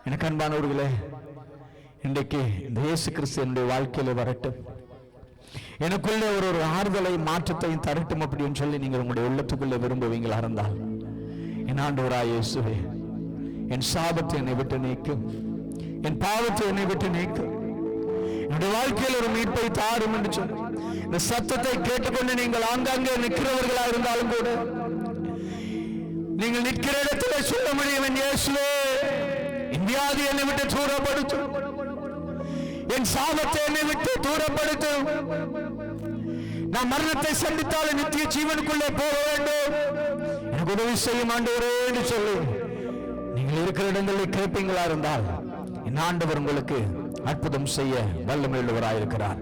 எனக்கு அன்பானவர்களே, இன்றைக்கு இந்த இயேசு கிறிஸ்து என்னுடைய வாழ்க்கையில வரட்டும். எனக்குள்ளே ஒரு ஆறுதலை மாற்றத்தையும் தரட்டும் அப்படின்னு சொல்லி நீங்கள் உங்களுடைய உள்ளத்துக்குள்ளே விரும்புவீங்களா இருந்தால், என் ஆண்டவராய் இயேசுவே, என் சாபத்தை என்னை விட்டு நீக்கும், என் பாவத்தை என்னை விட்டு நீக்கும், என்னுடைய வாழ்க்கையில் ஒரு மீட்பை தாரும் என்று சொல்லி இந்த சத்தத்தை கேட்டுக்கொண்டு நீங்கள் ஆங்காங்கே நிற்கிறவர்களா இருந்தாலும் கூட நீங்கள் நிற்கிற இடத்துல சொல்ல முடியும், என் இயேசுவே, என் வியாதி என்னை விட்டு தூரப்படுத்தும், என் சாபத்தை என்னை விட்டு தூரப்படுத்தும், நான் மரணத்தை சந்தித்தாலும் நித்திய ஜீவனுக்குள்ளே போக வேண்டும், எனக்கு உதவி செய்யும் ஆண்டவரே என்று சொல்லி நீங்கள் இருக்கிற இடங்களில் கேட்பீங்களா இருந்தால், என் ஆண்டவர் உங்களுக்கு அற்புதம் செய்ய வல்லமையுள்ளவராயிருக்கிறார்.